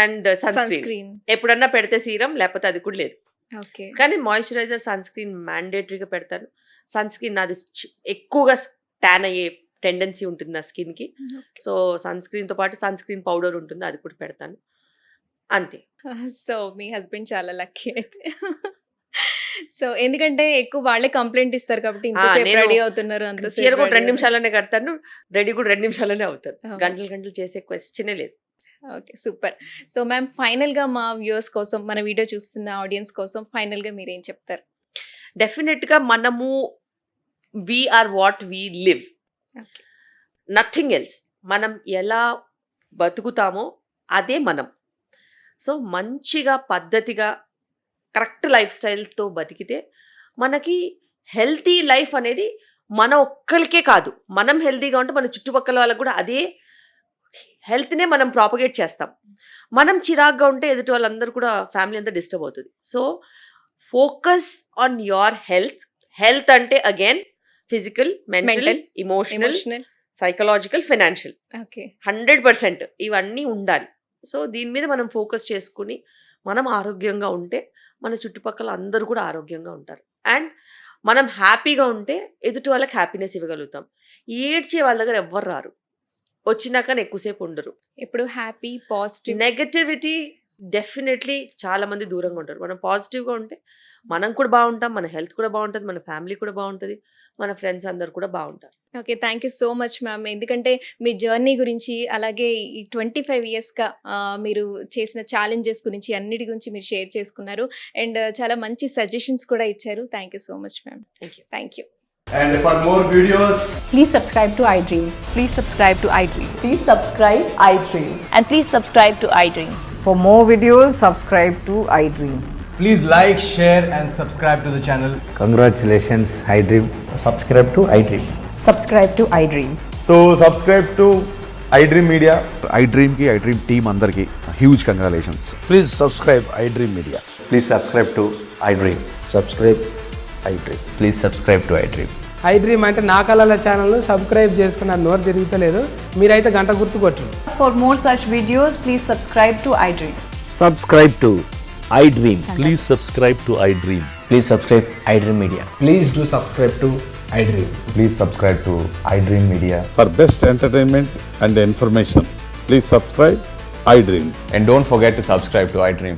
and sun sunscreen. Screen. ఎప్పుడన్నా పెడితే సీరం, లేకపోతే అది కూడా లేదు. ఓకే. కానీ మాయిశ్చరైజర్, సన్ స్క్రీన్ మ్యాండేటరీగా పెడతాను. సన్ స్క్రీన్ నాది ఎక్కువగా ట్యాన్ అయ్యే టెండెన్సీ ఉంటుంది నా స్కిన్కి. సో సన్ స్క్రీన్తో పాటు సన్ స్క్రీన్ పౌడర్ ఉంటుంది, అది కూడా పెడతాను అంతే. సో మీ హస్బెండ్ చాలా లక్కీ అయితే. సో ఎందుకంటే ఎక్కువ వాళ్ళే కంప్లైంట్ ఇస్తారు కాబట్టి ఇంతసేపు నేను రెడీ అవుతున్నారు, చీర అంతసేపు కూడా ready 2 నిమిషాలనే కడతాను, రెడీ కూడా 2 నిమిషాలనే అవుతారు. అవును. గంటలు గంటలు చేసే క్వశ్చనే లేదు. Okay, super. సో మ్యామ్, ఫైనల్గా మా వ్యూవర్స్ కోసం, మన వీడియో చూస్తున్న ఆడియన్స్ కోసం ఫైనల్గా మీరు ఏం చెప్తారు? డెఫినెట్గా మనము we are what we live, okay. Nothing else. మనం ఎలా బతుకుతామో అదే మనం. సో మంచిగా పద్ధతిగా కరెక్ట్ లైఫ్ స్టైల్తో బతికితే మనకి హెల్తీ లైఫ్ అనేది మన ఒక్కరికే కాదు, మనం హెల్తీగా ఉంటే మన చుట్టుపక్కల వాళ్ళకు కూడా అదే హెల్త్నే మనం ప్రాపగేట్ చేస్తాం. మనం చిరాగ్గా ఉంటే ఎదుటి వాళ్ళందరూ కూడా ఫ్యామిలీ అంతా డిస్టర్బ్ అవుతుంది. So focus on your health. Health అంటే again physical, mental, Mental, emotional, emotional. Psychological, financial okay. 100% ఇవన్నీ ఉండాలి. సో దీని మీద మనం ఫోకస్ చేసుకుని మనం ఆరోగ్యంగా ఉంటే మన చుట్టుపక్కల అందరూ కూడా ఆరోగ్యంగా ఉంటారు. అండ్ మనం హ్యాపీగా ఉంటే ఎదుటి వాళ్ళకి హ్యాపీనెస్ ఇవ్వగలుగుతాం. ఏడ్చే వాళ్ళ దగ్గర ఎవ్వరు రారు, వచ్చినాక ఎక్కువసేపు ఉండరు. ఇప్పుడు హ్యాపీ, పాజిటివ్. నెగటివిటీ డెఫినెట్లీ చాలా మంది దూరంగా ఉంటారు. మనం పాజిటివ్గా ఉంటే మనం కూడా బాగుంటాం, మన హెల్త్ కూడా బాగుంటుంది, మన ఫ్యామిలీ కూడా బాగుంటుంది, మన ఫ్రెండ్స్ అందరు కూడా బాగుంటారు. Okay, thank you so much ma'am. ఎందుకంటే మీ జర్నీ గురించి, అలాగే ఈ 25 ఇయర్స్గా మీరు చేసిన ఛాలెంజెస్ గురించి, అన్నిటి గురించి మీరు షేర్ చేసుకున్నారు. అండ్ చాలా మంచి సజెషన్స్ కూడా ఇచ్చారు. Thank you so much ma'am. Thank you. Thank you. And for more videos, Please subscribe to iDream. Please subscribe to iDream. Please subscribe iDream. And please subscribe to iDream. For more videos, subscribe to iDream. please like, share, and subscribe to the channel. Congratulations, iDream. Subscribe to iDream. Subscribe to iDream. So subscribe to iDream Media. iDream ki iDream team అందరికి huge congratulations. Please subscribe iDream Media. Please subscribe to iDream. Subscribe iDream. Please subscribe to iDream. iDream అంటే నా కళల channel subscribe చేసుకున్న నోరు తిరుగుతలేదు, మీరైతే గంట గుర్తు కొట్టండి. For more such videos, please subscribe to iDream. Subscribe to iDream. Please subscribe to iDream. Please subscribe iDream Media. Please do subscribe to iDream. Please subscribe to iDream Media. For best entertainment and information, please subscribe iDream. And don't forget to subscribe to iDream.